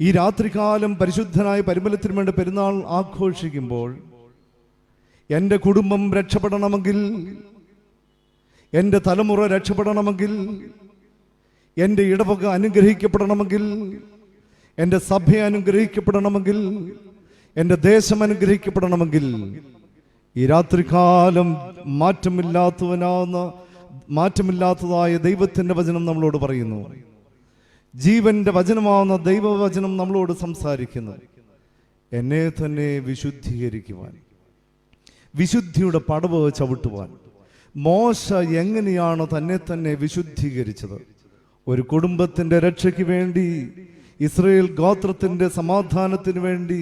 ഈ രാത്രികാലം പരിശുദ്ധനായ പരിമളത്തിന് വേണ്ടി പെരുന്നാൾ ആഘോഷിക്കുമ്പോൾ എൻ്റെ കുടുംബം രക്ഷപ്പെടണമെങ്കിൽ, എൻ്റെ തലമുറ രക്ഷപ്പെടണമെങ്കിൽ, എൻ്റെ ഇടവക അനുഗ്രഹിക്കപ്പെടണമെങ്കിൽ, എൻ്റെ സഭ അനുഗ്രഹിക്കപ്പെടണമെങ്കിൽ, എൻ്റെ ദേശം അനുഗ്രഹിക്കപ്പെടണമെങ്കിൽ ഈ രാത്രികാലം മാറ്റമില്ലാത്തതായ ദൈവത്തിൻ്റെ വചനം നമ്മളോട് പറയുന്നു. ജീവന്റെ വചനമാവുന്ന ദൈവവചനം നമ്മളോട് സംസാരിക്കുന്നു. എന്നെ തന്നെ വിശുദ്ധീകരിക്കുവാൻ, വിശുദ്ധിയുടെ പടവ് ചവിട്ടുവാൻ മോശ എങ്ങനെയാണ് തന്നെ തന്നെ വിശുദ്ധീകരിച്ചത്? ഒരു കുടുംബത്തിൻ്റെ രക്ഷയ്ക്ക് വേണ്ടി, ഇസ്രായേൽ ഗോത്രത്തിൻ്റെ സമാധാനത്തിന് വേണ്ടി,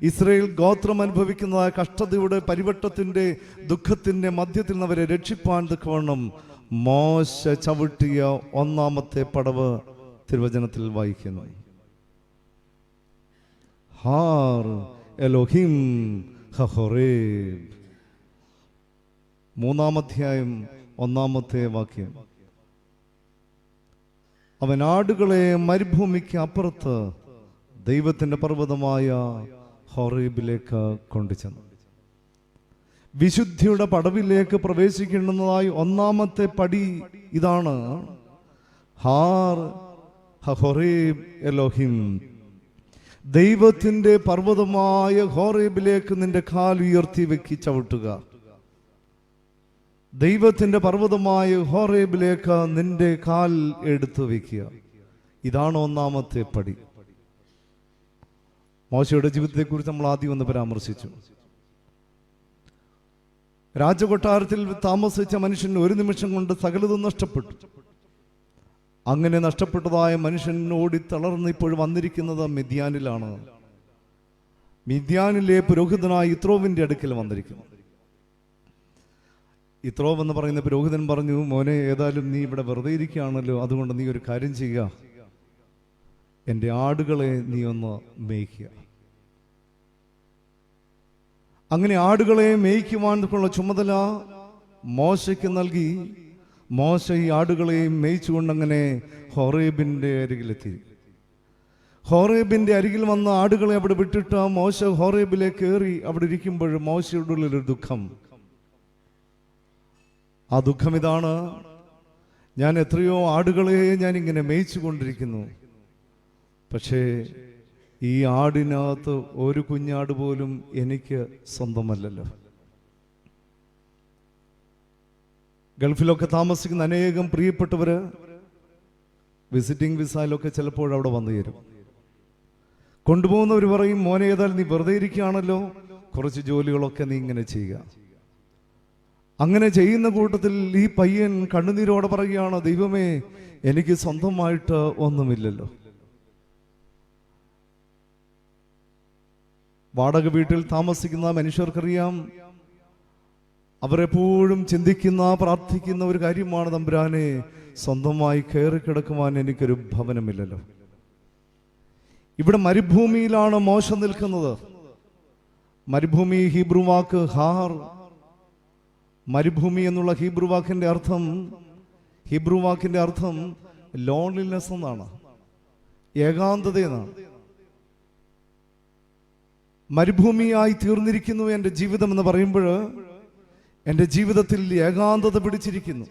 ഇസ്രായേൽ ഗോത്രം അനുഭവിക്കുന്ന കഷ്ടതയുടെ, പരിവട്ടത്തിൻ്റെ, ദുഃഖത്തിൻ്റെ മധ്യത്തിൽ നിന്ന് അവരെ രക്ഷിപ്പാൻ തക്കവണ്ണം മോശ ചവിട്ടിയ ഒന്നാമത്തെ പടവ് തിരുവചനത്തിൽ വായിക്കുന്നു. ഹാർ എലോഹിം ഹൊറേബ്, 3-ാം അധ്യായം 1-ാമത്തെ വാക്യം. അവൻ ആടുകളെ മരുഭൂമിക്ക് അപ്പുറത്ത് ദൈവത്തിന്റെ പർവ്വതമായ ഹൊറേബിലേക്ക് കൊണ്ടുചെന്നു. വിശുദ്ധിയുടെ പടവിലേക്ക് പ്രവേശിക്കേണ്ടുന്നതായി 1-ാമത്തെ പടി ഇതാണ്. ഹാർ ഹൊറേബ് എലോഹിം, ദൈവത്തിന്റെ പർവ്വതമായ ഹോറേബിലേക്ക് നിന്റെ കാൽ ഉയർത്തി വെക്കി ചവിട്ടുക. ദൈവത്തിന്റെ പർവ്വതമായ ഹോറേബിലേക്ക് നിന്റെ കാൽ എടുത്തു വെക്കുക. ഇതാണ് 1-ാമത്തെ പടി. മോശയുടെ ജീവിതത്തെക്കുറിച്ച് നമ്മൾ ആദ്യം ഒന്ന് പരാമർശിച്ചു. രാജകൊട്ടാരത്തിൽ താമസിച്ച മനുഷ്യന് ഒരു നിമിഷം കൊണ്ട് സകലതും നഷ്ടപ്പെട്ടു. അങ്ങനെ നഷ്ടപ്പെട്ടതായ മനുഷ്യൻ ഓടി തളർന്ന് ഇപ്പോൾ വന്നിരിക്കുന്നത് മിദ്യാനിലാണ്. മിദ്യാനിലെ പുരോഹിതനായ യിത്രോവിന്റെ അടുക്കൽ വന്നിരിക്കുന്നു. യിത്രോവ് എന്ന് പറയുന്ന പുരോഹിതൻ പറഞ്ഞു, മോനെ, ഏതായാലും നീ ഇവിടെ വെറുതെ ഇരിക്കുകയാണല്ലോ, അതുകൊണ്ട് നീ ഒരു കാര്യം ചെയ്യുക, എൻ്റെ ആടുകളെ നീ ഒന്ന് മേയ്ക്കുക. അങ്ങനെ ആടുകളെ മേയ്ക്കുവാനുള്ള ചുമതല മോശയ്ക്ക് നൽകി. മോശ ഈ ആടുകളെയും മേയിച്ചുകൊണ്ടങ്ങനെ ഹോറേബിന്റെ അരികിലെത്തി. ഹോറേബിന്റെ അരികിൽ വന്ന ആടുകളെ അവിടെ വിട്ടിട്ട് മോശ ഹോറേബിലേക്ക് കയറി. അവിടെ ഇരിക്കുമ്പോൾ മോശയുടെ ഉള്ളിലൊരു ദുഃഖം. ആ ദുഃഖം ഇതാണ്: ഞാൻ എത്രയോ ആടുകളെ ഞാനിങ്ങനെ മേയിച്ചു കൊണ്ടിരിക്കുന്നു, പക്ഷേ ഈ ആടിനകത്ത് ഒരു കുഞ്ഞാട് പോലും എനിക്ക് സ്വന്തമല്ലല്ലോ. ഗൾഫിലൊക്കെ താമസിക്കുന്ന അനേകം പ്രിയപ്പെട്ടവര് വിസിറ്റിംഗ് വിസയിലൊക്കെ ചിലപ്പോൾ അവിടെ വന്നു ചേരും. കൊണ്ടുപോകുന്നവർ പറയും, മോനെ, ഏതായാലും നീ വെറുതെ ഇരിക്കുകയാണല്ലോ, കുറച്ച് ജോലികളൊക്കെ നീ ഇങ്ങനെ ചെയ്യുക. അങ്ങനെ ചെയ്യുന്ന കൂട്ടത്തിൽ ഈ പയ്യൻ കണ്ണുനീരോടെ പറയുകയാണ്, ദൈവമേ, എനിക്ക് സ്വന്തമായിട്ട് ഒന്നുമില്ലല്ലോ. വാടക വീട്ടിൽ താമസിക്കുന്ന മനുഷ്യർക്കറിയാം, അവരെപ്പോഴും ചിന്തിക്കുന്ന, പ്രാർത്ഥിക്കുന്ന ഒരു കാര്യമാണ്, തമ്പുരാനെ, സ്വന്തമായി കയറി കിടക്കുവാൻ എനിക്കൊരു ഭവനമില്ലല്ലോ. ഇവിടെ മരുഭൂമിയിലാണ് മോശ നിൽക്കുന്നത്. മരുഭൂമി ഹീബ്രു വാക്ക് ഹാർ. മരുഭൂമി എന്നുള്ള ഹീബ്രു വാക്കിന്റെ അർത്ഥം ലോൺലിനെസ് എന്നാണ്, ഏകാന്തത എന്നാണ്. മരുഭൂമിയായി തീർന്നിരിക്കുന്നു എൻ്റെ ജീവിതം എന്ന് പറയുമ്പോൾ എൻ്റെ ജീവിതത്തിൽ ഏകാന്തത പിടിച്ചിരിക്കുന്നു.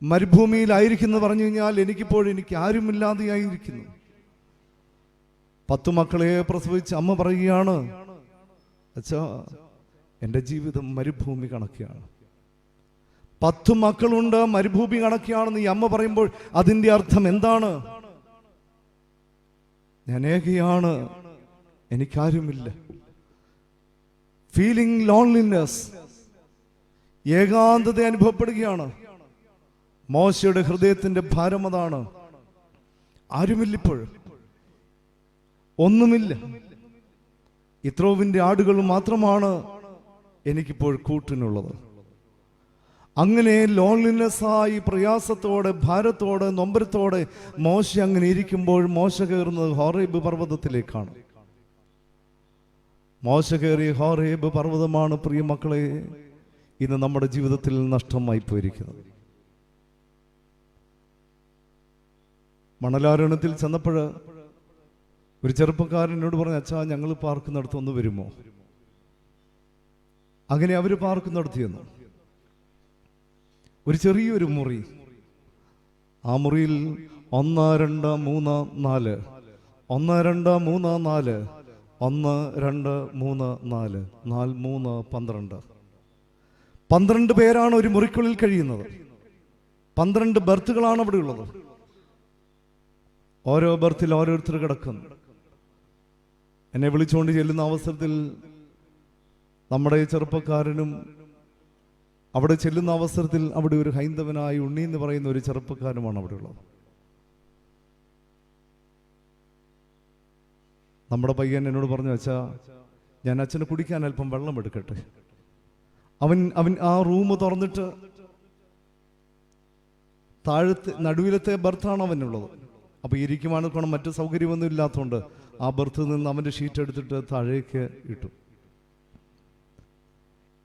മരുഭൂമിയിലായിരിക്കുന്നു പറഞ്ഞു കഴിഞ്ഞാൽ എനിക്ക് ആരുമില്ലാതെയായിരിക്കുന്നു. 10 മക്കളെ പ്രസവിച്ച് അമ്മ പറയുകയാണ്, അച്ഛാ, എൻ്റെ ജീവിതം മരുഭൂമി കണക്കെയാണ്. 10 മക്കളുണ്ട്, മരുഭൂമി കണക്കെയാണെന്ന് ഈ അമ്മ പറയുമ്പോൾ അതിൻ്റെ അർത്ഥം എന്താണ്? ഞാൻ ഏകയാണ്, എനിക്കാരുമില്ല. ഫീലിംഗ് ലോൺലിനെസ്, ഏകാന്തത അനുഭവപ്പെടുകയാണ്. മോശയുടെ ഹൃദയത്തിന്റെ ഭാരം അതാണ്. ആരുമില്ലിപ്പോൾ, ഒന്നുമില്ല. യിത്രോവിന്റെ ആടുകൾ മാത്രമാണ് എനിക്കിപ്പോൾ കൂട്ടിനുള്ളത്. അങ്ങനെ ലോൺലിനെസ്സായി, പ്രയാസത്തോടെ, ഭാരത്തോടെ, നൊമ്പരത്തോടെ മോശ അങ്ങനെ ഇരിക്കുമ്പോൾ മോശ കയറുന്നത് ഹോറേബ് പർവ്വതത്തിലേക്കാണ്. മോശ കയറിയ ഹോറേബ് പർവ്വതമാണ്, പ്രിയ മക്കളെ, ഇന്ന് നമ്മുടെ ജീവിതത്തിൽ നഷ്ടമായി പോയിരിക്കുന്നത്. മണലാരണത്തിൽ ചെന്നപ്പോൾ ഒരു ചെറുപ്പക്കാരൻ എന്നോട് പറഞ്ഞു, അച്ഛാ ഞങ്ങൾ പാർക്കുന്നിടത്ത് ഒന്ന് വരുമോ? അങ്ങനെ അവർ പാർക്കുന്നിടത്തിയെന്നു. ഒരു ചെറിയൊരു മുറി, ആ മുറിയിൽ 1 2 3 4 1 2 3 4 1 2 3 4 4 3 12 12 പേരാണ് ഒരു മുറിക്കുള്ളിൽ കഴിയുന്നത്. 12 ബർത്തുകളാണ് അവിടെ ഉള്ളത്. ഓരോ ബർത്തിൽ ഓരോരുത്തർ കിടക്കുന്നു. എന്നെ വിളിച്ചുകൊണ്ട് ചെല്ലുന്ന അവസരത്തിൽ നമ്മുടെ ചെറുപ്പക്കാരനും അവിടെ ചെല്ലുന്ന അവസരത്തിൽ അവിടെ ഒരു ഹൈന്ദവനായി ഉണ്ണി എന്ന് പറയുന്ന ഒരു ചെറുപ്പക്കാരനുമാണ് അവിടെ ഉള്ളത്. നമ്മുടെ പയ്യൻ എന്നോട് പറഞ്ഞു, അച്ഛാ ഞാൻ അച്ഛന് കുടിക്കാൻ അല്പം വെള്ളം എടുക്കട്ടെ. അവൻ ആ റൂം തുറന്നിട്ട് താഴത്തെ നടുവിലത്തെ ബർത്താണ് അവനുള്ളത്. അപ്പോൾ ഇരിക്കുവാണ് മറ്റു സൗകര്യമൊന്നും ഇല്ലാത്തതുകൊണ്ട് ആ ബർത്തിൽ നിന്ന് അവൻ്റെ ഷീറ്റ് എടുത്തിട്ട് താഴേക്ക് ഇട്ടു.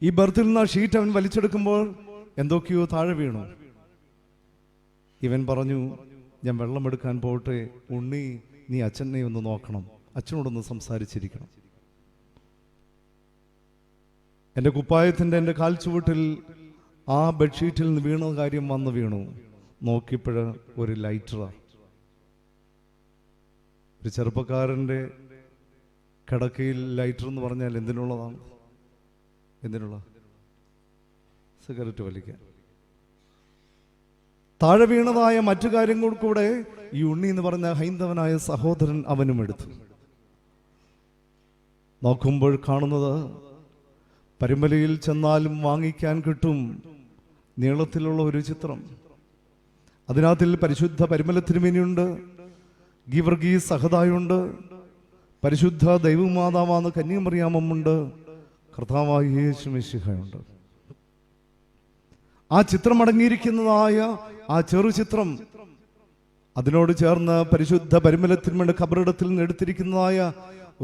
ഈ ബർത്തിൽ നിന്ന് ആ ഷീറ്റ് അവൻ വലിച്ചെടുക്കുമ്പോൾ എന്തൊക്കെയോ താഴെ വീണു. ഇവൻ പറഞ്ഞു, ഞാൻ വെള്ളമെടുക്കാൻ പോട്ടെ, ഉണ്ണി നീ അച്ഛനെ ഒന്ന് നോക്കണം, അച്ഛനോടൊന്ന് സംസാരിച്ചിരിക്കണം. എൻ്റെ കുപ്പായത്തിൻ്റെ എൻ്റെ കാൽ ചുവട്ടിൽ ആ ബെഡ്ഷീറ്റിൽ നിന്ന് വീണ കാര്യം വന്ന് വീണു. നോക്കിയപ്പോൾ ഒരു ലൈറ്ററാണ്. ഒരു ചെറുപ്പക്കാരൻ്റെ കിടക്കയിൽ ലൈറ്റർ എന്ന് പറഞ്ഞാൽ എന്തിനുള്ളതാണ്? എന്തിനുള്ള? സിഗരറ്റ് വലിക്കാൻ. താഴെ വീണതായ മറ്റു കാര്യങ്ങൾ കൂടെ ഈ ഉണ്ണി എന്ന് പറഞ്ഞ ഹൈന്ദവനായ സഹോദരൻ അവനും എടുത്തു. നോക്കുമ്പോൾ കാണുന്നത് പരുമലയിൽ ചെന്നാലും വാങ്ങിക്കാൻ കിട്ടും നീളത്തിലുള്ള ഒരു ചിത്രം. അതിനകത്തിൽ പരിശുദ്ധ പരുമല തിരുമേനിയുണ്ട്, ഗീവർഗീസ് സഹദായുണ്ട്, പരിശുദ്ധ ദൈവമാതാവാണ് കന്യാമറിയാമുണ്ട്, കർത്താവായ യേശു മിശിഹായുണ്ട്. ആ ചിത്രം അടങ്ങിയിരിക്കുന്നതായ ആ ചെറു ചിത്രം, അതിനോട് ചേർന്ന് പരിശുദ്ധ പരുമല തിരുമേനിയുടെ ഖബറിടത്തിൽ നിന്ന് എടുത്തിരിക്കുന്നതായ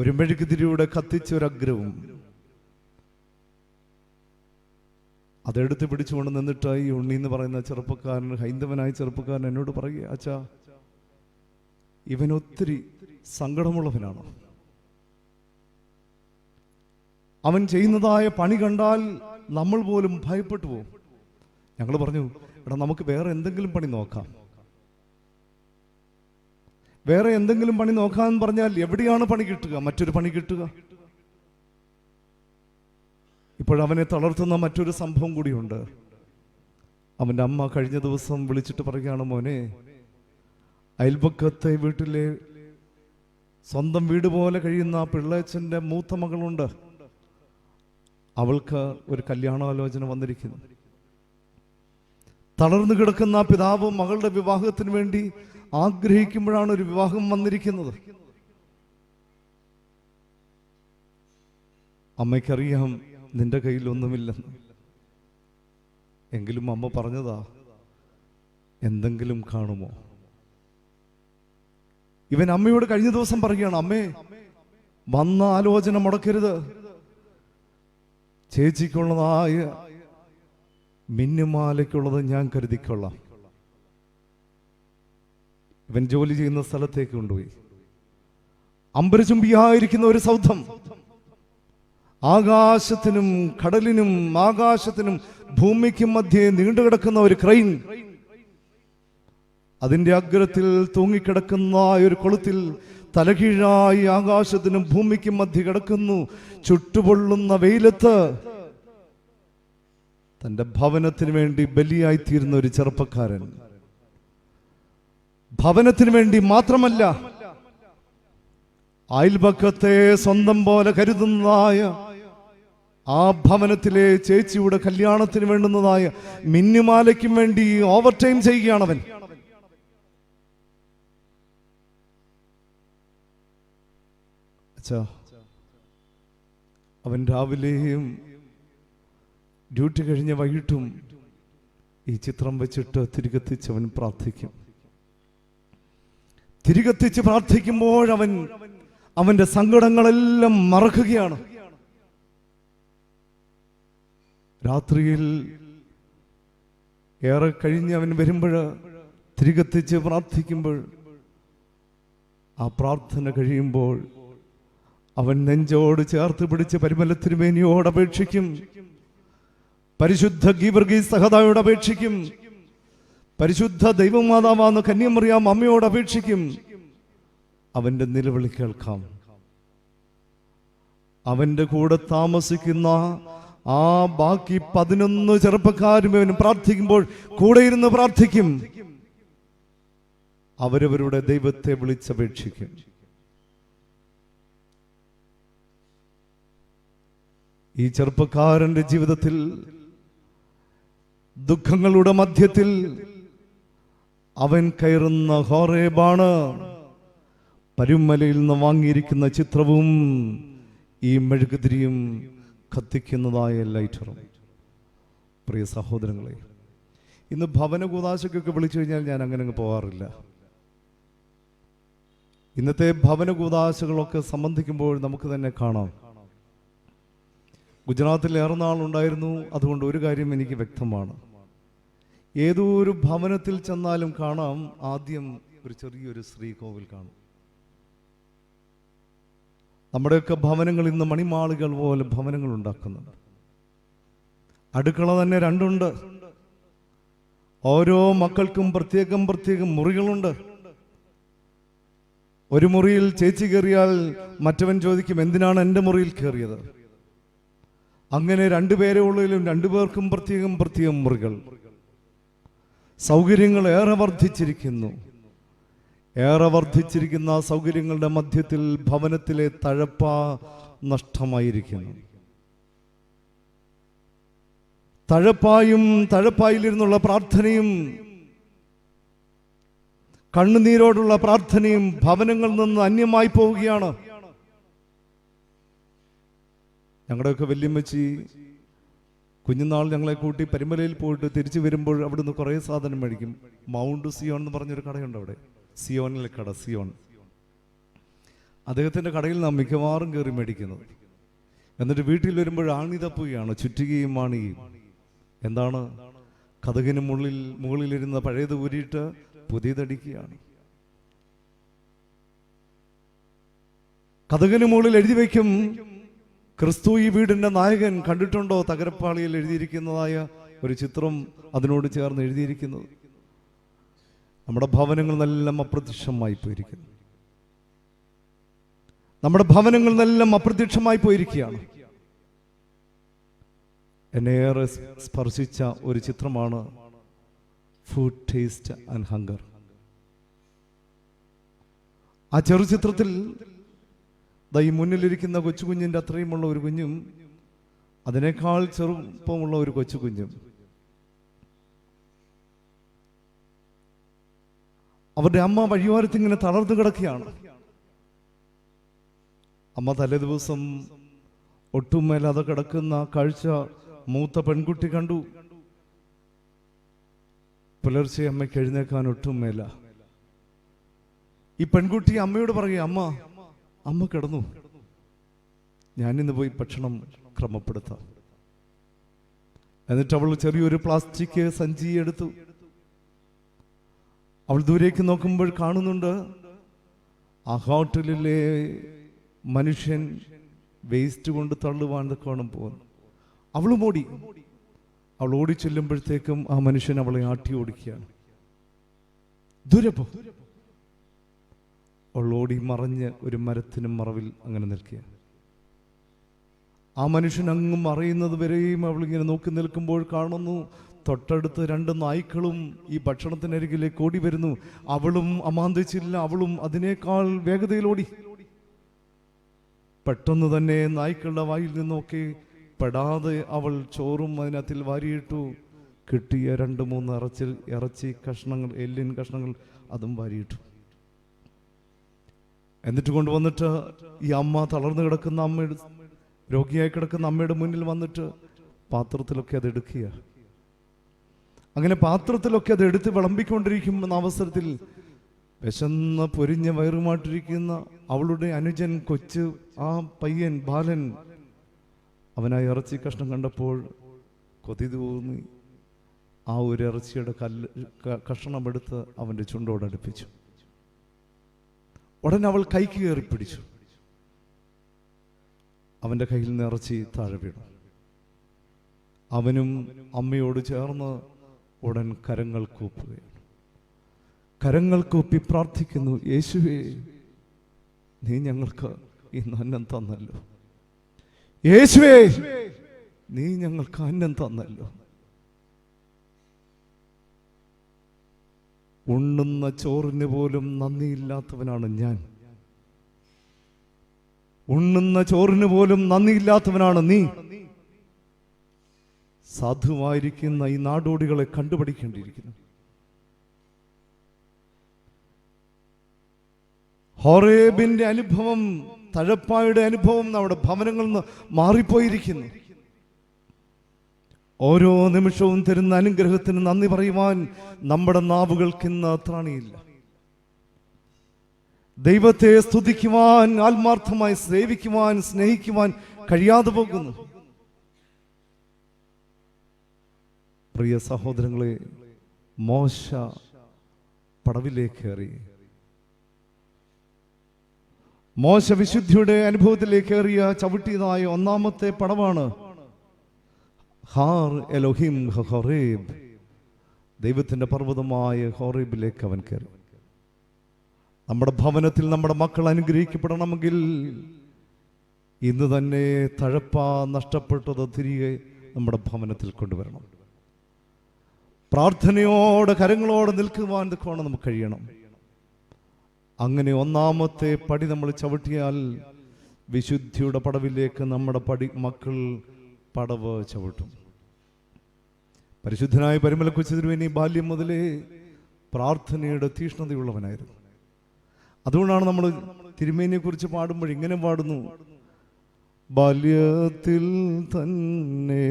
ഒരു മെഴുകുതിരിയുടെ കത്തിച്ച ഒരു അഗ്രവും അതെടുത്ത് പിടിച്ചുകൊണ്ട് നിന്നിട്ട് ഈ ഉണ്ണി എന്ന് പറയുന്ന ചെറുപ്പക്കാരൻ, ഹൈന്ദവനായ ചെറുപ്പക്കാരൻ എന്നോട് പറയുക, അച്ഛാ ഇവൻ ഒത്തിരി സങ്കടമുള്ളവനാണ്. അവൻ ചെയ്യുന്നതായ പണി കണ്ടാൽ നമ്മൾ പോലും ഭയപ്പെട്ടു പോകും. ഞങ്ങൾ പറഞ്ഞു, എടാ നമുക്ക് വേറെ എന്തെങ്കിലും പണി നോക്കാം. വേറെ എന്തെങ്കിലും പണി നോക്കാന്ന് പറഞ്ഞാൽ എവിടെയാണ് പണി കിട്ടുക? മറ്റൊരു പണി കിട്ടുക? ഇപ്പോഴവനെ തളർത്തുന്ന മറ്റൊരു സംഭവം കൂടിയുണ്ട്. അവൻ്റെ അമ്മ കഴിഞ്ഞ ദിവസം വിളിച്ചിട്ട് പറയുകയാണ്, മോനെ അയൽപക്കത്തെ വീട്ടിലെ സ്വന്തം വീട് പോലെ കഴിയുന്ന ആ പിള്ളേച്ചൻ്റെ മൂത്ത മകളുണ്ട്, അവൾക്ക് ഒരു കല്യാണാലോചന വന്നിരിക്കുന്നു. തളർന്നു കിടക്കുന്ന പിതാവ് മകളുടെ വിവാഹത്തിന് വേണ്ടി ആഗ്രഹിക്കുമ്പോഴാണ് ഒരു വിവാഹം വന്നിരിക്കുന്നത്. അമ്മയ്ക്കറിയാം നിന്റെ കയ്യിൽ ഒന്നുമില്ലെന്ന്. എങ്കിലും അമ്മ പറഞ്ഞതാ, എന്തെങ്കിലും കാണുമോ? ഇവൻ അമ്മയോട് കഴിഞ്ഞ ദിവസം പറയുകയാണ്, അമ്മേ വന്ന ആലോചന മുടക്കരുത്, ചേച്ചിക്കുള്ളതായ മിന്നുമാലയ്ക്കുള്ളത് ഞാൻ കരുതിക്കൊള്ളാം. ഇവൻ ജോലി ചെയ്യുന്ന സ്ഥലത്തേക്ക് കൊണ്ടുപോയി. അമ്പരചുംബിയായിരിക്കുന്ന ഒരു സൗധം, ആകാശത്തിനും കടലിനും ആകാശത്തിനും ഭൂമിക്കും മധ്യേ നീണ്ടുകിടക്കുന്ന ഒരു ക്രെയിൻ, അതിന്റെ അഗ്രത്തിൽ തൂങ്ങിക്കിടക്കുന്ന ഒരു കൊളുത്തിൽ തലകീഴായി ആകാശത്തിനും ഭൂമിക്കും മധ്യ കിടക്കുന്നു. ചുട്ടുപൊള്ളുന്ന വെയിലത്ത് തന്റെ ഭവനത്തിന് വേണ്ടി ബലിയായിത്തീരുന്ന ഒരു ചെറുപ്പക്കാരൻ. ഭവനത്തിന് വേണ്ടി മാത്രമല്ല, അയൽപക്കത്തെ സ്വന്തം പോലെ കരുതുന്നതായ ആ ഭവനത്തിലെ ചേച്ചിയുടെ കല്യാണത്തിന് വേണ്ടുന്നതായ മിന്നുമാലയ്ക്കും വേണ്ടി ഓവർ ടൈം ചെയ്യുകയാണവൻ. അവൻ രാവിലെയും ഡ്യൂട്ടി കഴിഞ്ഞ വൈകിട്ടും ഈ ചിത്രം വെച്ചിട്ട് തിരികെത്തിച്ച് അവൻ പ്രാർത്ഥിക്കും. തിരികെത്തിച്ച് പ്രാർത്ഥിക്കുമ്പോൾ അവന്റെ സങ്കടങ്ങളെല്ലാം മറക്കുകയാണ്. രാത്രിയിൽ ഏറെ കഴിഞ്ഞ് അവൻ വരുമ്പോൾ തിരികെത്തിച്ച് പ്രാർത്ഥിക്കുമ്പോൾ ആ പ്രാർത്ഥന കഴിയുമ്പോൾ അവൻ നെഞ്ചോട് ചേർത്ത് പിടിച്ച് പരിമല തിരുമേനിയോട് അപേക്ഷിക്കും, പരിശുദ്ധ ഗീവർഗീസ് സഹദായോട് അപേക്ഷിക്കും, പരിശുദ്ധ ദൈവമാതാവാന്ന് കന്യമറിയാം അമ്മയോട് അപേക്ഷിക്കും. അവന്റെ നിലവിളി കേൾക്കാം. അവന്റെ കൂടെ താമസിക്കുന്ന ആ ബാക്കി 11 ചെറുപ്പക്കാരും അവൻ പ്രാർത്ഥിക്കുമ്പോൾ കൂടെ ഇരുന്ന് പ്രാർത്ഥിക്കും. അവരവരുടെ ദൈവത്തെ വിളിച്ചപേക്ഷിക്കും. ഈ ചെറുപ്പക്കാരന്റെ ജീവിതത്തിൽ ദുഃഖങ്ങളുടെ മധ്യത്തിൽ അവൻ കയറുന്ന ഹോറേബാണ്. പരുമലയിൽ നിന്ന് വാങ്ങിയിരിക്കുന്ന ചിത്രവും ഈ മെഴുകുതിരിയും കത്തിക്കുന്നതായ ലൈറ്ററും. പ്രിയ സഹോദരങ്ങളെ, ഇന്ന് ഭവന കൂദാശക്കൊക്കെ വിളിച്ചു കഴിഞ്ഞാൽ ഞാൻ അങ്ങനെ പോകാറില്ല. ഇന്നത്തെ ഭവന കൂദാശകളൊക്കെ സംബന്ധിക്കുമ്പോൾ നമുക്ക് തന്നെ കാണാം. ഗുജറാത്തിൽ ഏറെ നാളുണ്ടായിരുന്നു. അതുകൊണ്ട് ഒരു കാര്യം എനിക്ക് വ്യക്തമാണ്. ഏതോ ഒരു ഭവനത്തിൽ ചെന്നാലും കാണാം, ആദ്യം ഒരു ചെറിയൊരു ശ്രീകോവിൽ കാണും. നമ്മുടെയൊക്കെ ഭവനങ്ങൾ ഇന്ന് മണിമാളികൾ പോലെ ഭവനങ്ങൾ ഉണ്ടാക്കുന്നുണ്ട്. അടുക്കള തന്നെ 2 ഉണ്ട്. ഓരോ മക്കൾക്കും പ്രത്യേകം മുറികളുണ്ട്. ഒരു മുറിയിൽ ചേച്ചി കയറിയാൽ മറ്റവൻ ചോദിക്കും, എന്തിനാണ് എൻ്റെ മുറിയിൽ കയറിയത്? അങ്ങനെ 2 പേരെ ഉള്ളിലും 2 പേർക്കും പ്രത്യേകം മുറികൾ. സൗകര്യങ്ങൾ ഏറെ വർദ്ധിച്ചിരിക്കുന്നു. ഏറെ വർദ്ധിച്ചിരിക്കുന്ന സൗകര്യങ്ങളുടെ മധ്യത്തിൽ ഭവനത്തിലെ തഴപ്പ നഷ്ടമായിരിക്കുന്നു. തഴപ്പായിലിരുന്നുള്ള പ്രാർത്ഥനയും കണ്ണുനീരോടുള്ള പ്രാർത്ഥനയും ഭവനങ്ങളിൽ നിന്ന് അന്യമായി പോവുകയാണ്. ഞങ്ങളുടെയൊക്കെ വല്യമ്മച്ചി കുഞ്ഞുനാൾ ഞങ്ങളെ കൂട്ടി പരിമലയിൽ പോയിട്ട് തിരിച്ചു വരുമ്പോൾ അവിടുന്ന് കുറേ സാധനം മേടിക്കും. മൗണ്ട് സിയോൺ എന്ന് പറഞ്ഞൊരു കടയുണ്ട് അവിടെ, സിയോനിലെ കട, സിയോൺ. അദ്ദേഹത്തിൻ്റെ കടയിൽ നാം മിക്കവാറും കയറി മേടിക്കുന്നത്. എന്നിട്ട് വീട്ടിൽ വരുമ്പോൾ ആണി തപ്പുകയാണ്, ചുറ്റുകയും ആണിയും. എന്താണ്? കതകിന് മുകളിലിരുന്ന പഴയത് ഊരിയിട്ട് പുതിയതടിക്കുകയാണ്. കതകിന് മുകളിൽ എഴുതി വയ്ക്കും, ക്രിസ്തു ഈ വീടിന്റെ നായകൻ. കണ്ടിട്ടുണ്ടോ തകരപ്പാളിയിൽ എഴുതിയിരിക്കുന്നതായ ഒരു ചിത്രം അതിനോട് ചേർന്ന് എഴുതിയിരിക്കുന്നത്? നമ്മുടെ ഭവനങ്ങളെല്ലാം അപ്രത്യക്ഷമായി പോയിരിക്കുന്നു. നമ്മുടെ ഭവനങ്ങളെല്ലാം അപ്രത്യക്ഷമായി പോയിരിക്കുകയാണ്. എന്നെ ഏറെ സ്പർശിച്ച ഒരു ചിത്രമാണ് ഫുഡ് ടേസ്റ്റ് ആൻഡ് ഹങ്കർ. ആ ചെറുചിത്രത്തിൽ ഈ മുന്നിലിരിക്കുന്ന കൊച്ചുകുഞ്ഞിൻ്റെ അത്രയുമുള്ള ഒരു കുഞ്ഞും അതിനേക്കാൾ ചെറുപ്പമുള്ള ഒരു കൊച്ചുകുഞ്ഞും, അവരുടെ അമ്മ വഴിയോരത്ത് ഇങ്ങനെ തളർന്നു കിടക്കുകയാണ്. അമ്മ തലേ ദിവസം ഒട്ടും മേലാതെ കിടക്കുന്ന കാഴ്ച മൂത്ത പെൺകുട്ടി കണ്ടു. പുലർച്ചെ അമ്മയ്ക്ക് എഴുന്നേക്കാൻ ഒട്ടും മേല. ഈ പെൺകുട്ടി അമ്മയോട് പറയുക, അമ്മ കിടന്നു, ഞാനിന്ന് പോയി ഭക്ഷണം ക്രമപ്പെടുത്താം. എന്നിട്ട് അവൾ ചെറിയൊരു പ്ലാസ്റ്റിക് സഞ്ചി എടുത്തു. അവൾ ദൂരേക്ക് നോക്കുമ്പോൾ കാണുന്നുണ്ട് ആ ഹോട്ടലിലെ മനുഷ്യൻ വേസ്റ്റ് കൊണ്ട് തള്ളുവാൻ കോണം പോകുന്നു. അവളും ഓടി. അവൾ ഓടി ചെല്ലുമ്പോഴത്തേക്കും ആ മനുഷ്യൻ അവളെ ആട്ടി ഓടിക്കുകയാണ്. ദൂരെ പോ. അവൾ ഓടി മറഞ്ഞ് ഒരു മരത്തിനും മറവിൽ അങ്ങനെ നിൽക്കുക. ആ മനുഷ്യൻ അങ്ങ് മറയുന്നത് വരെയും അവൾ ഇങ്ങനെ നോക്കി നിൽക്കുമ്പോൾ കാണുന്നു തൊട്ടടുത്ത് 2 നായ്ക്കളും ഈ ഭക്ഷണത്തിനരികിലേക്ക് ഓടി വരുന്നു. അവളും അമാന്തിച്ചില്ല, അവളും അതിനേക്കാൾ വേഗതയിൽ ഓടി. പെട്ടെന്ന് തന്നെ നായ്ക്കളുടെ വായിൽ നിന്നൊക്കെ പെടാതെ അവൾ ചോറും അതിനകത്തിൽ വാരിയിട്ടു. കിട്ടിയ 2-3 ഇറച്ചി കഷ്ണങ്ങൾ, എല്ലിൻ കഷ്ണങ്ങൾ അതും വാരിയിട്ടു. എന്നിട്ട് കൊണ്ടുവന്നിട്ട് ഈ അമ്മ തളർന്നു കിടക്കുന്ന അമ്മയുടെ, രോഗിയായി കിടക്കുന്ന അമ്മയുടെ മുന്നിൽ വന്നിട്ട് പാത്രത്തിലൊക്കെ അത് എടുക്കുക. അങ്ങനെ പാത്രത്തിലൊക്കെ അത് എടുത്ത് വിളമ്പിക്കൊണ്ടിരിക്കുന്ന അവസരത്തിൽ വിശന്ന് പൊരിഞ്ഞ വയറുമായിട്ടിരിക്കുന്ന അവളുടെ അനുജൻ കൊച്ച്, ആ പയ്യൻ ബാലൻ, അവനാ ഇറച്ചി കഷ്ണം കണ്ടപ്പോൾ കൊതി തോന്നി ആ ഒരു ഇറച്ചിയുടെ കഷ്ണമെടുത്ത് അവൻ്റെ ചുണ്ടോടടുപ്പിച്ചു. ഉടൻ അവൾ കൈക്ക് കയറി പിടിച്ചു. അവൻ്റെ കയ്യിൽ നിന്ന് ഇറച്ചി താഴെ വീണു. അവനും അമ്മയോട് ചേർന്ന് ഉടൻ കരങ്ങൾ കൂപ്പുകയാണ്. കരങ്ങൾ കൂപ്പി പ്രാർത്ഥിക്കുന്നു, യേശുവേ, നീ ഞങ്ങൾക്ക് ഇന്ന് അന്നം തന്നല്ലോ. യേശുവേ, നീ ഞങ്ങൾക്ക് അന്നം തന്നല്ലോ. ഉണ്ണുന്ന ചോറിന് പോലും നന്ദിയില്ലാത്തവനാണ് ഞാൻ. ഉണ്ണുന്ന ചോറിന് പോലും നന്ദിയില്ലാത്തവനാണ് നീ. സാധുവായിരിക്കുന്ന ഈ നാടോടികളെ കണ്ടുപഠിക്കേണ്ടിയിരിക്കുന്നു. ഹോറേബിന്റെ അനുഭവം, തഴപ്പായുടെ അനുഭവം നമ്മുടെ ഭവനങ്ങളിൽ നിന്ന് മാറിപ്പോയിരിക്കുന്നു. ഓരോ നിമിഷവും തരുന്ന അനുഗ്രഹത്തിന് നന്ദി പറയുവാൻ നമ്മുടെ നാവുകൾക്ക് ഇന്ന് ത്രാണിയില്ല. ദൈവത്തെ സ്തുതിക്കുവാൻ, ആത്മാർത്ഥമായി സേവിക്കുവാൻ, സ്നേഹിക്കുവാൻ കഴിയാതെ പോകുന്നു. പ്രിയ സഹോദരങ്ങളെ, മോശ പടവിലേക്കേറി. മോശ വിശുദ്ധിയുടെ അനുഭവത്തിലേക്കേറിയ ചവിട്ടിയതായ ഒന്നാമത്തെ പടവാണ് ഹാർ എലോഹിം ഹോറേബ്. ദൈവത്തിന്റെ പർവ്വതമായ ഹോറേബിലേക്ക് അവൻ കയറി. നമ്മുടെ ഭവനത്തിൽ നമ്മുടെ മക്കൾ അനുഗ്രഹിക്കപ്പെടണമെങ്കിൽ ഇന്ന് തന്നെ തഴപ്പ നഷ്ടപ്പെട്ടത് തിരികെ നമ്മുടെ ഭവനത്തിൽ കൊണ്ടുവരണം. പ്രാർത്ഥനയോടെ കരങ്ങളോടെ നിൽക്കുവാൻ ഇതൊക്കെ നമുക്ക് കഴിയണം. അങ്ങനെ ഒന്നാമത്തെ പടി നമ്മൾ ചവിട്ടിയാൽ വിശുദ്ധിയുടെ പടവിലേക്ക് നമ്മുടെ മക്കൾ പടവ് ചവിട്ടും. പരിശുദ്ധനായ പരിമല കൊച്ചു തിരുമേനി ബാല്യം മുതലേ പ്രാർത്ഥനയുടെ തീഷ്ണതയുള്ളവനായിരുന്നു. അതുകൊണ്ടാണ് നമ്മൾ തിരുമേനിയെ കുറിച്ച് പാടുമ്പോൾ ഇങ്ങനെ പാടുന്നു: ബാല്യത്തിൽ തന്നെ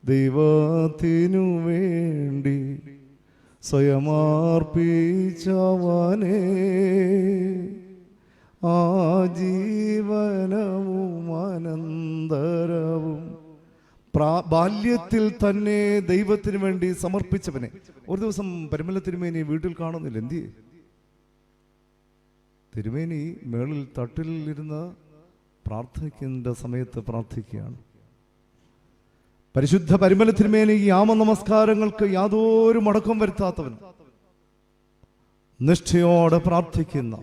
ദൈവത്തിനു വേണ്ടി സ്വയമാർപ്പിച്ചവനെ ആജീവനവും അനന്തരവും. ബാല്യത്തിൽ തന്നെ ദൈവത്തിന് വേണ്ടി സമർപ്പിച്ചവനെ. ഒരു ദിവസം പരിമല തിരുമേനി വീട്ടിൽ കാണുന്നില്ല. എന്തിയെ? തിരുമേനി മേളിൽ തട്ടിൽ ഇരുന്ന് പ്രാർത്ഥിക്കുന്ന സമയത്ത് പ്രാർത്ഥിക്കുകയാണ്. പരിശുദ്ധ പരിമല തിരുമേനി യാമ നമസ്കാരങ്ങൾക്ക് യാതൊരു മടക്കം വരുത്താത്തവൻ, നിഷ്ഠയോടെ പ്രാർത്ഥിക്കുന്ന,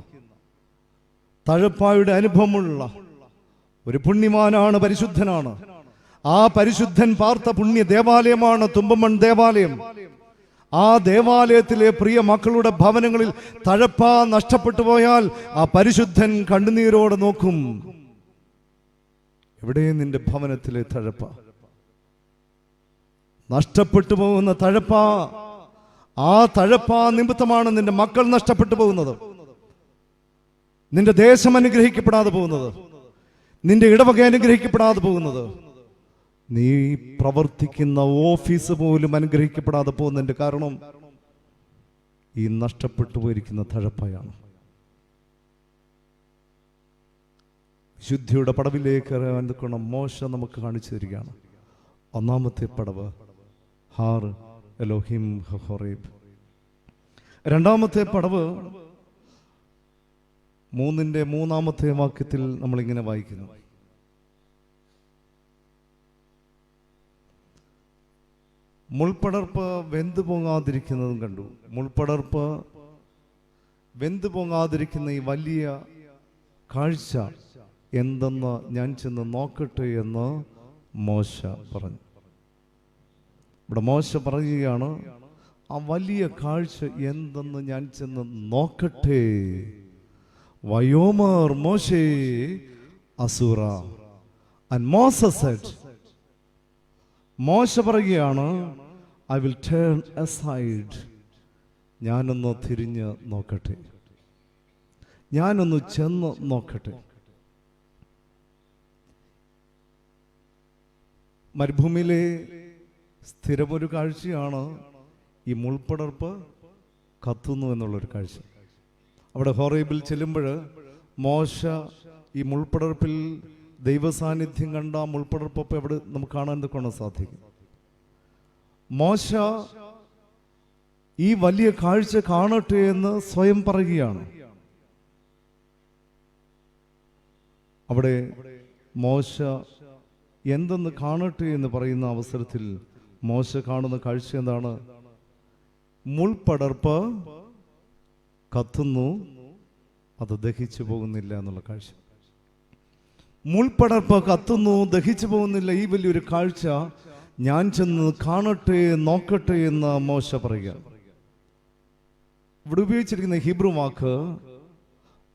തഴപ്പായുടെ അനുഭവമുള്ള ഒരു പുണ്യമാനാണ്, പരിശുദ്ധനാണ്. ആ പരിശുദ്ധൻ പാർത്ത പുണ്യ ദേവാലയമാണ് തുമ്പമൺ ദേവാലയം. ആ ദേവാലയത്തിലെ പ്രിയ മക്കളുടെ ഭവനങ്ങളിൽ തഴപ്പ നഷ്ടപ്പെട്ടു പോയാൽ ആ പരിശുദ്ധൻ കണ്ണുനീരോടെ നോക്കും, എവിടെ നിന്റെ ഭവനത്തിലെ തഴപ്പ? നഷ്ടപ്പെട്ടു പോകുന്ന തഴപ്പ, ആ തഴപ്പ നിമിത്തമാണ് നിന്റെ മക്കൾ നഷ്ടപ്പെട്ടു പോകുന്നത്, നിന്റെ ദേശം അനുഗ്രഹിക്കപ്പെടാതെ പോകുന്നത്, നിന്റെ ഇടവക അനുഗ്രഹിക്കപ്പെടാതെ പോകുന്നത്, നീ പ്രവർത്തിക്കുന്ന ഓഫീസ് പോലും അനുഗ്രഹിക്കപ്പെടാതെ പോകുന്നതിന്റെ കാരണം ഈ നഷ്ടപ്പെട്ടു പോയിരിക്കുന്ന തഴപ്പയാണ്. വിശുദ്ധിയുടെ പടവിലേക്ക് ഇറങ്ങാൻ മോശ നമുക്ക് കാണിച്ചു തരികയാണ്. ഒന്നാമത്തെ പടവ് ഹാർ എലോഹിം ഹോറേബ്. രണ്ടാമത്തെ പടവ് 3-ാമത്തെ വാക്യത്തിൽ നമ്മളിങ്ങനെ വായിക്കുന്നു: മുൾപ്പടർപ്പ് വെന്തു പൊങ്ങാതിരിക്കുന്നതും കണ്ടു. മുൾപ്പടർപ്പ് വെന്തു പൊങ്ങാതിരിക്കുന്ന ഈ വലിയ കാഴ്ച എന്തെന്ന് ഞാൻ ചെന്ന് നോക്കട്ടെ എന്ന് മോശ പറഞ്ഞു. ഇവിടെ മോശ പറയുകയാണ്, ആ വലിയ കാഴ്ച എന്തെന്ന് ഞാൻ ചെന്ന് നോക്കട്ടെ. വയോമർ മോശേ അസൂറ. And Moses said, മോശ പറയുകയാണ്, I will turn aside. ഞാനൊന്ന് തിരിഞ്ഞ് നോക്കട്ടെ, ഞാനൊന്ന് ചെന്ന് നോക്കട്ടെ. മരുഭൂമിയിലെ സ്ഥിരമൊരു കാഴ്ചയാണ് ഈ മുൾപ്പടർപ്പ് കത്തുന്നു എന്നുള്ളൊരു കാഴ്ച. അവിടെ ഹോറേബിൽ ചെല്ലുമ്പോൾ മോശ ഈ മുൾപ്പടർപ്പിൽ ദൈവസാന്നിധ്യം കണ്ട മുൾപ്പടർപ്പൊപ്പം എവിടെ നമുക്ക് കാണാൻ എന്തൊക്കെയാണ് സാധിക്കും. മോശ ഈ വലിയ കാഴ്ച കാണട്ടെ എന്ന് സ്വയം പറയുകയാണ്. അവിടെ മോശ എന്തെന്ന് കാണട്ടെ എന്ന് പറയുന്ന അവസരത്തിൽ മോശ കാണുന്ന കാഴ്ച എന്താണ്? മുൾപടർപ്പ് കത്തുന്നു, അത് ദഹിച്ചു പോകുന്നില്ല എന്നുള്ള കാഴ്ച. മുൾപടർപ്പ് കത്തുന്നു, ദഹിച്ചു പോകുന്നില്ല. ഈ വലിയൊരു കാഴ്ച ഞാൻ ചെന്ന് കാണട്ടെ, നോക്കട്ടെ എന്ന് മോശ പറയുക. ഇവിടെ ഉപയോഗിച്ചിരിക്കുന്ന ഹീബ്രു വാക്ക്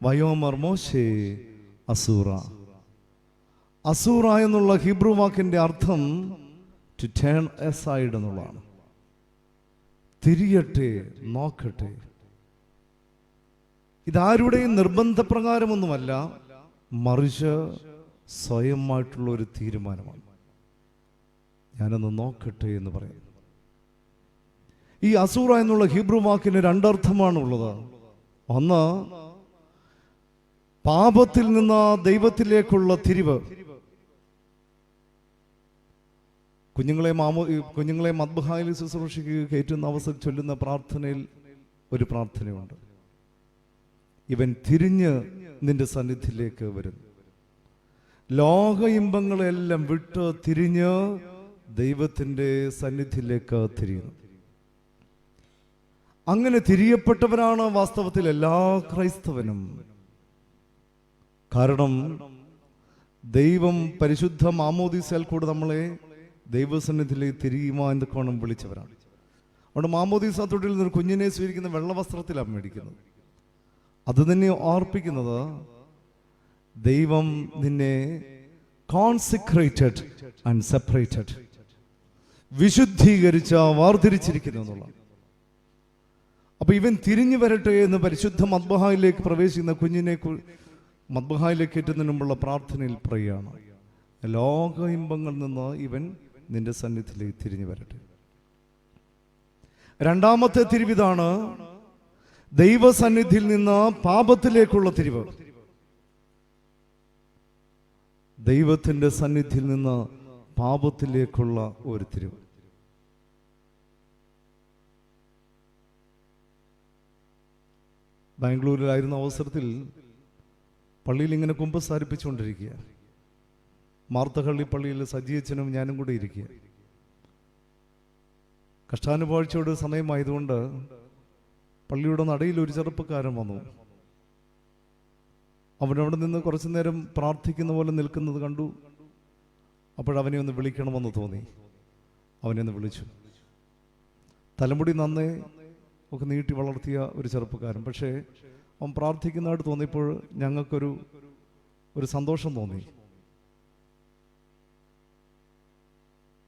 വയോമർ മോശേ അസൂറ. അസൂറ എന്നുള്ള ഹീബ്രു വാക്കിന്റെ അർത്ഥം ടു ടേൺ aside എന്നുള്ളതാണ്. തിരിയട്ടെ, നോക്കട്ടെ. ഇതാരുടെയും നിർബന്ധപ്രകാരമൊന്നുമല്ല, മറിച്ച് സ്വയമായിട്ടുള്ള ഒരു തീരുമാനമാണ്. ഞാനൊന്ന് നോക്കട്ടെ എന്ന് പറയുന്നു. ഈ അസൂറ എന്നുള്ള ഹീബ്രു വാക്കിന് രണ്ടർത്ഥമാണ് ഉള്ളത്. ഒന്ന്, പാപത്തിൽ നിന്ന് ദൈവത്തിലേക്കുള്ള തിരിവ്. കുഞ്ഞുങ്ങളെ മദ്ബഹായിൽ ശുശ്രൂഷയ്ക്ക് കയറ്റുന്ന അവസരം ചൊല്ലുന്ന പ്രാർത്ഥനയിൽ ഒരു പ്രാർത്ഥനയുണ്ട്. ഇവൻ തിരിഞ്ഞ് നിന്റെ സന്നിധിയിലേക്ക് വരുന്നു. ലോക ഇമ്പങ്ങളെല്ലാം വിട്ട് തിരിഞ്ഞ് ദൈവത്തിൻ്റെ സന്നിധിയിലേക്ക് തിരിയുന്നു. അങ്ങനെ തിരിയപ്പെട്ടവരാണ് വാസ്തവത്തിൽ എല്ലാ ക്രൈസ്തവനും. കാരണം ദൈവം പരിശുദ്ധ മാമോദീസയിൽ കൂടെ നമ്മളെ ദൈവസന്നിധിയിലേക്ക് തിരിയുമോ എന്ന് കോണം വിളിച്ചവരാണ്. അവിടെ മാമോദീസ തൊട്ടിൽ നിന്ന് കുഞ്ഞിനെ സ്വീകരിക്കുന്ന വെള്ളവസ്ത്രത്തിലാണ് മേടിക്കുന്നത്. അത് തന്നെ ഓർപ്പിക്കുന്നത് ദൈവം നിന്നെ കോൺസിക്രേറ്റഡ് ആൻഡ് സെപ്പറേറ്റഡ്, വിശുദ്ധീകരിച്ച വേർതിരിച്ചിരിക്കുന്നു എന്നുള്ള. അപ്പൊ ഇവൻ തിരിഞ്ഞു വരട്ടെ എന്ന് പരിശുദ്ധ മദ്ബഹായിലേക്ക് പ്രവേശിക്കുന്ന കുഞ്ഞിനെ മദ്ബഹായിലേക്ക് എത്തുന്നതിന് മുമ്പുള്ള പ്രാർത്ഥനയിൽ പറയുകയാണ്, ലോക ഇമ്പങ്ങളിൽ നിന്ന് ഇവൻ നിന്റെ സന്നിധിയിലേക്ക് തിരിഞ്ഞു വരട്ടെ. രണ്ടാമത്തെ തിരിവിതാണ് ദൈവസന്നിധിയിൽ നിന്ന് പാപത്തിലേക്കുള്ള തിരിവ്. ദൈവത്തിന്റെ സന്നിധിയിൽ നിന്ന് പാപത്തിലേക്കുള്ള ഒരു തിരിവ്. ബാംഗ്ലൂരിലായിരുന്ന അവസരത്തിൽ പള്ളിയിൽ ഇങ്ങനെ കുമ്പസാരിപ്പിച്ചുകൊണ്ടിരിക്കുക. മാർത്തഹള്ളി പള്ളിയിൽ സജീവച്ചനും ഞാനും കൂടെ ഇരിക്കുക. കഷ്ടാനുഭവാഴ്ചയോട് സമയമായതുകൊണ്ട് പള്ളിയുടെ നടയിൽ ഒരു ചെറുപ്പക്കാരൻ വന്നു. അവനവിടെ നിന്ന് കുറച്ചു നേരം പ്രാർത്ഥിക്കുന്ന പോലെ നിൽക്കുന്നത് കണ്ടു. അപ്പോഴവനെ ഒന്ന് വിളിക്കണമെന്ന് തോന്നി. അവനെ ഒന്ന് വിളിച്ചു. തലമുടി നന്നേ ഒക്കെ നീട്ടി വളർത്തിയ ഒരു ചെറുപ്പക്കാരൻ. പക്ഷേ അവൻ പ്രാർത്ഥിക്കുന്നതായിട്ട് തോന്നിയപ്പോൾ ഞങ്ങൾക്കൊരു സന്തോഷം തോന്നി.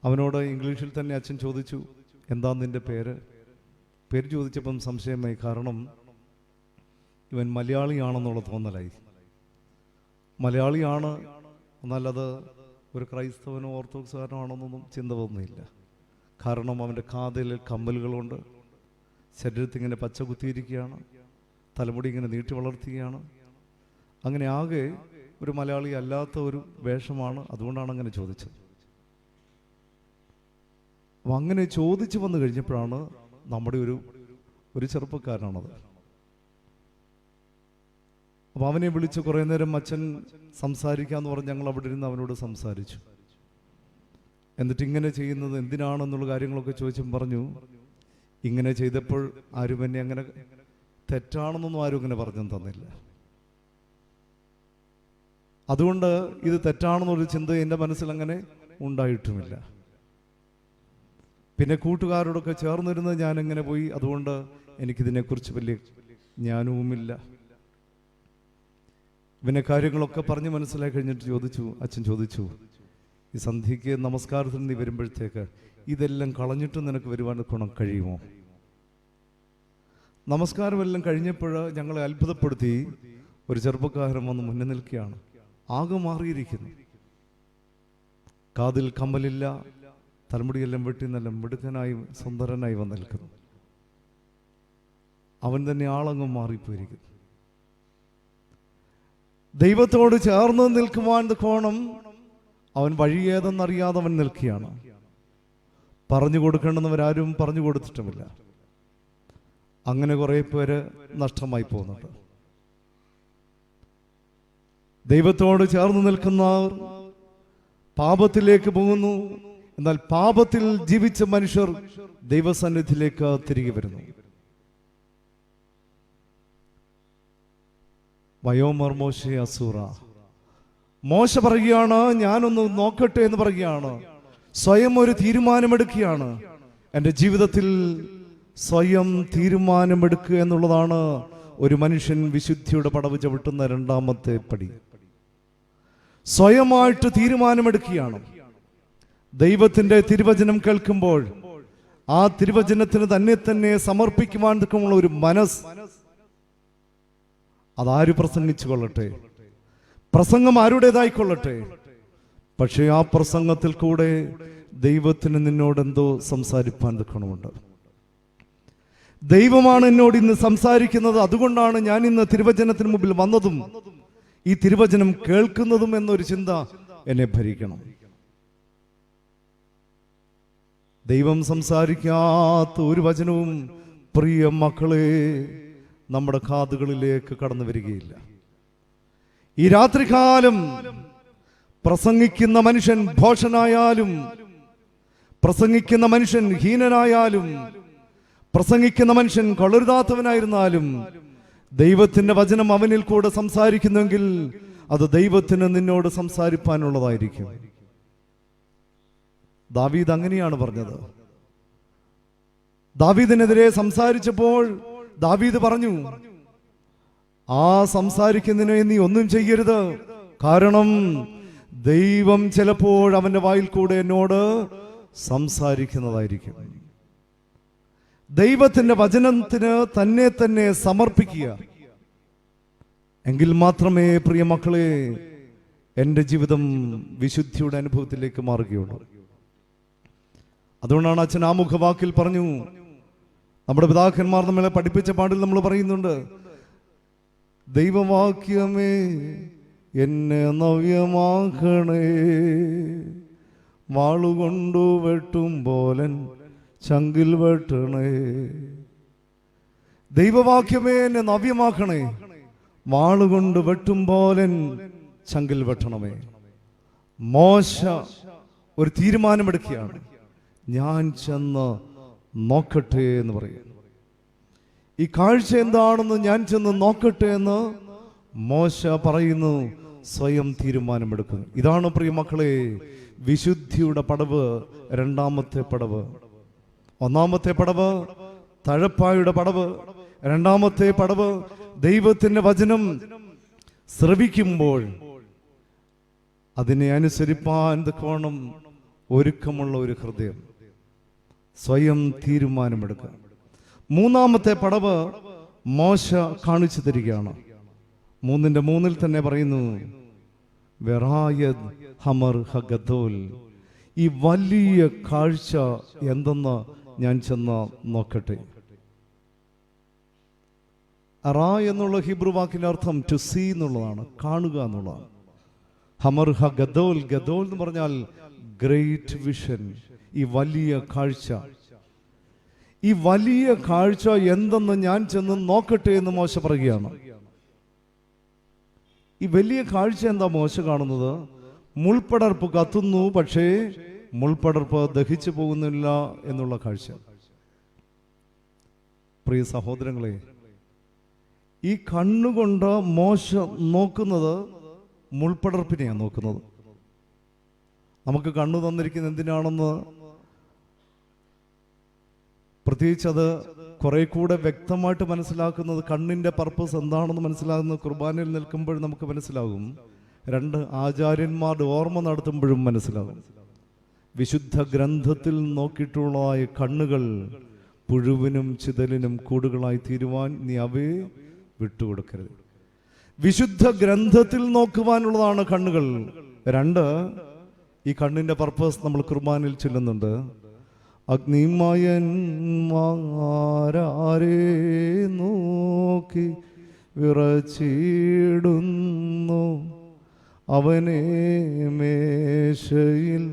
അവനോട് ഇംഗ്ലീഷിൽ തന്നെ അച്ഛൻ ചോദിച്ചു, എന്താ നിന്റെ പേര്? പേര് ചോദിച്ചപ്പം സംശയമായി. കാരണം ഇവൻ മലയാളിയാണെന്നുള്ള തോന്നലായി. മലയാളിയാണ്, എന്നാൽ അത് ഒരു ക്രൈസ്തവനോ ഓർത്തഡോക്സുകാരനോ ആണെന്നൊന്നും ചിന്ത തോന്നുന്നില്ല. കാരണം അവൻ്റെ കാതിൽ കമ്മലുകളുണ്ട്, ശരീരത്തിൽ ഇങ്ങനെ പച്ച കുത്തിയിരിക്കുകയാണ്, തലമുടി ഇങ്ങനെ നീട്ടി വളർത്തുകയാണ്. അങ്ങനെ ആകെ ഒരു മലയാളി അല്ലാത്ത ഒരു വേഷമാണ്. അതുകൊണ്ടാണ് അങ്ങനെ ചോദിച്ചത്. അപ്പം അങ്ങനെ ചോദിച്ചു വന്നു കഴിഞ്ഞപ്പോഴാണ് നമ്മുടെ ഒരു ചെറുപ്പക്കാരനാണത്. അപ്പം അവനെ വിളിച്ച് കുറേ നേരം അച്ഛൻ സംസാരിക്കാമെന്ന് പറഞ്ഞ് ഞങ്ങൾ അവിടെ ഇരുന്ന് അവനോട് സംസാരിച്ചു. എന്നിട്ട് ഇങ്ങനെ ചെയ്യുന്നത് എന്തിനാണെന്നുള്ള കാര്യങ്ങളൊക്കെ ചോദിച്ചും പറഞ്ഞു, ഇങ്ങനെ ചെയ്തപ്പോൾ ആരും എന്നെ അങ്ങനെ തെറ്റാണെന്നൊന്നും ആരും ഇങ്ങനെ പറഞ്ഞു തന്നില്ല. അതുകൊണ്ട് ഇത് തെറ്റാണെന്നൊരു ചിന്ത എൻ്റെ മനസ്സിൽ അങ്ങനെ ഉണ്ടായിട്ടുമില്ല. പിന്നെ കൂട്ടുകാരോടൊക്കെ ചേർന്നിരുന്ന് ഞാനെങ്ങനെ പോയി. അതുകൊണ്ട് എനിക്കിതിനെക്കുറിച്ച് വലിയ ജ്ഞാനവുമില്ല. ഇവനെ കാര്യങ്ങളൊക്കെ പറഞ്ഞ് മനസ്സിലാക്കി കഴിഞ്ഞിട്ട് അച്ഛൻ ചോദിച്ചു, ഈ സന്ധ്യയ്ക്ക് നമസ്കാരത്തിന് നീ വരുമ്പോഴത്തേക്ക് ഇതെല്ലാം കളഞ്ഞിട്ട് നിനക്ക് വരുവാൻ കഴിയുമോ? നമസ്കാരമെല്ലാം കഴിഞ്ഞപ്പോൾ ഞങ്ങളെ അത്ഭുതപ്പെടുത്തി ഒരു ചെറുപ്പക്കാരൻ വന്ന് മുന്നിൽ നിൽക്കുകയാണ്. ആകെ മാറിയിരിക്കുന്നു. കാതിൽ കമ്മലില്ല, തലമുടിയെല്ലാം വെട്ടി നല്ല മിടുക്കനായി സുന്ദരനായി വന്ന് നിൽക്കുന്നു. അവൻ തന്നെ ആളങ്ങും മാറിപ്പോയിരിക്കുന്നു. ദൈവത്തോട് ചേർന്ന് നിൽക്കുവാൻ കോണം അവൻ വഴിയേതെന്നറിയാതെ അവൻ നിൽക്കുകയാണ്. പറഞ്ഞു കൊടുക്കേണ്ടുന്നവരാരും പറഞ്ഞു കൊടുത്തിട്ടുമില്ല. അങ്ങനെ കുറേ പേര് നഷ്ടമായി പോകുന്നുണ്ട്. ദൈവത്തോട് ചേർന്ന് നിൽക്കുന്നവർ പാപത്തിലേക്ക് പോകുന്നു. എന്നാൽ പാപത്തിൽ ജീവിച്ച മനുഷ്യർ ദൈവസന്നിധിയിലേക്ക് തിരികെ വരുന്നു. വയോമർ മോശെ അസൂറ. മോശ പറയുകയാണ്, ഞാനൊന്ന് നോക്കട്ടെ എന്ന് പറയുകയാണ്. സ്വയം ഒരു തീരുമാനമെടുക്കുകയാണ്. എൻ്റെ ജീവിതത്തിൽ സ്വയം തീരുമാനമെടുക്കുക എന്നുള്ളതാണ് ഒരു മനുഷ്യൻ വിശുദ്ധിയുടെ പടവ് ചവിട്ടുന്ന രണ്ടാമത്തെ പടി. സ്വയമായിട്ട് തീരുമാനമെടുക്കുകയാണ്. ദൈവത്തിന്റെ തിരുവചനം കേൾക്കുമ്പോൾ ആ തിരുവചനത്തിന് തന്നെ സമർപ്പിക്കുവാൻ ഉള്ള ഒരു മനസ്സ്. അതാര് പ്രസംഗിച്ചു കൊള്ളട്ടെ, പ്രസംഗം ആരുടേതായിക്കൊള്ളട്ടെ, പക്ഷേ ആ പ്രസംഗത്തിൽ കൂടെ ദൈവത്തിന് നിന്നോട് എന്തോ സംസാരിപ്പാൻ നിൽക്കണമുണ്ട്. ദൈവമാണ് എന്നോട് ഇന്ന് സംസാരിക്കുന്നത്. അതുകൊണ്ടാണ് ഞാൻ ഇന്ന് തിരുവചനത്തിന് മുമ്പിൽ വന്നതും ഈ തിരുവചനം കേൾക്കുന്നതും എന്നൊരു ചിന്ത എന്നെ ഭരിക്കണം. ദൈവം സംസാരിക്കാത്ത ഒരു വചനവും പ്രിയ മക്കളെ നമ്മുടെ കാതുകളിലേക്ക് കടന്നു വരികയില്ല. ഈ രാത്രികാലം പ്രസംഗിക്കുന്ന മനുഷ്യൻ ഭോഷനായാലും, പ്രസംഗിക്കുന്ന മനുഷ്യൻ ഹീനനായാലും, പ്രസംഗിക്കുന്ന മനുഷ്യൻ കൊള്ളരുതാത്തവനായിരുന്നാലും, ദൈവത്തിന്റെ വചനം അവനിൽ കൂടെ സംസാരിക്കുന്നെങ്കിൽ അത് ദൈവത്തിന് നിന്നോട് സംസാരിപ്പാനുള്ളതായിരിക്കും. ദാവീദ് അങ്ങനെയാണ് പറഞ്ഞത്. ദാവീദിനെതിരെ സംസാരിച്ചപ്പോൾ ദാവീദ് പറഞ്ഞു, ആ സംസാരിക്കുന്നതിനെ നീ ഒന്നും ചെയ്യരുത്, കാരണം ദൈവം ചിലപ്പോൾ അവന്റെ വായിൽ കൂടെ എന്നോട് സംസാരിക്കുന്നതായിരിക്കും. ദൈവത്തിന്റെ വചനത്തിന് തന്നെ സമർപ്പിക്കുക. എങ്കിൽ മാത്രമേ പ്രിയ മക്കളെ എൻ്റെ ജീവിതം വിശുദ്ധിയുടെ അനുഭവത്തിലേക്ക് മാറുകയുള്ളൂ. അതുകൊണ്ടാണ് അച്ഛൻ ആ മുഖവാക്കിൽ പറഞ്ഞു, നമ്മുടെ പിതാക്കന്മാർ നമ്മളെ പഠിപ്പിച്ച പാടിൽ നമ്മൾ പറയുന്നുണ്ട്, ദൈവവാക്യമേ എന്നെ നവ്യമാക്കണേ, വാളുകൊണ്ടു വെട്ടും പോലൻ ചങ്കിൽ വെട്ടണേ. ദൈവവാക്യമേ എന്നെ നവ്യമാക്കണേ, വാളുകൊണ്ട് വെട്ടും പോലൻ ചങ്കിൽ വെട്ടണമേ. മോശ ഒരു തീരുമാനമെടുക്കുകയാണ്, ഞാൻ ചെന്ന് നോക്കട്ടെ എന്ന് പറയും. ഈ കാഴ്ച എന്താണെന്ന് ഞാൻ ചെന്ന് നോക്കട്ടെ എന്ന് മോശ പറയുന്നു, സ്വയം തീരുമാനമെടുക്കുന്നു. ഇതാണ് പ്രിയ മക്കളെ വിശുദ്ധിയുടെ പടവ്. രണ്ടാമത്തെ പടവ്. ഒന്നാമത്തെ പടവ് തഴപ്പായുടെ പടവ്. രണ്ടാമത്തെ പടവ് ദൈവത്തിന്റെ വചനം ശ്രവിക്കുമ്പോൾ അതിനെ അനുസരിപ്പാൻ തക്കവണ്ണം ഒരുക്കമുള്ള ഒരു ഹൃദയം, സ്വയം തീരുമാനമെടുക്കുക. മൂന്നാമത്തെ പടവ് മോശ കാണിച്ചു തരികയാണ്. 3:3 തന്നെ പറയുന്നു, വെറായത് ഹമർ ഹഗദോൽ. ഈ വലിയ കാഴ്ച എന്തെന്ന് ഞാൻ ചെന്ന് നോക്കട്ടെ. അറ എന്നുള്ള ഹിബ്രു വാക്കിന്റെ അർത്ഥം ടു സീ എന്നുള്ളതാണ്, കാണുക എന്നുള്ളതാണ്. ഹമർ ഹഗദോൽ, ഗദോൽ എന്ന് പറഞ്ഞാൽ ഗ്രേറ്റ് വിഷൻ. ഈ വലിയ കാഴ്ച, ഈ വലിയ കാഴ്ച എന്തെന്ന് ഞാൻ ചെന്ന് നോക്കട്ടെ എന്ന് മോശ പറയുകയാണ്. ഈ വലിയ കാഴ്ച എന്താ മോശ കാണുന്നത്? മുൾപ്പടർപ്പ് കത്തുന്നു, പക്ഷേ മുൾപ്പടർപ്പ് ദഹിച്ചു പോകുന്നില്ല എന്നുള്ള കാഴ്ച. പ്രിയ സഹോദരങ്ങളെ, ഈ കണ്ണുകൊണ്ട് മോശ നോക്കുന്നത് മുൾപ്പടർപ്പിനെയാണ് നോക്കുന്നത്. നമുക്ക് കണ്ണു തന്നിരിക്കുന്നത് എന്തിനാണെന്ന് പ്രത്യേകിച്ച് അത് കുറെ കൂടെ വ്യക്തമായിട്ട് മനസ്സിലാക്കുന്നത്, കണ്ണിന്റെ പർപ്പസ് എന്താണെന്ന് മനസ്സിലാകുന്നത് കുർബാനയിൽ നിൽക്കുമ്പോൾ നമുക്ക് മനസ്സിലാകും. 2 ആചാര്യന്മാരുടെ ഓർമ്മ നടത്തുമ്പോഴും മനസ്സിലാകും. വിശുദ്ധ ഗ്രന്ഥത്തിൽ നോക്കിയിട്ടുള്ളതായ കണ്ണുകൾ പുഴുവിനും ചിതലിനും കൂടുകളായി തീരുവാൻ നീ അവയെ വിട്ടുകൊടുക്കരുത്. വിശുദ്ധ ഗ്രന്ഥത്തിൽ നോക്കുവാനുള്ളതാണ് കണ്ണുകൾ. 2, ഈ കണ്ണിന്റെ പർപ്പസ് നമ്മൾ കുർബാനയിൽ ചൊല്ലുന്നുണ്ട്. അഗ്നിമയന്മാരെ നോക്കി വിറച്ചിടുന്നു, അവനെ മേശയിൽ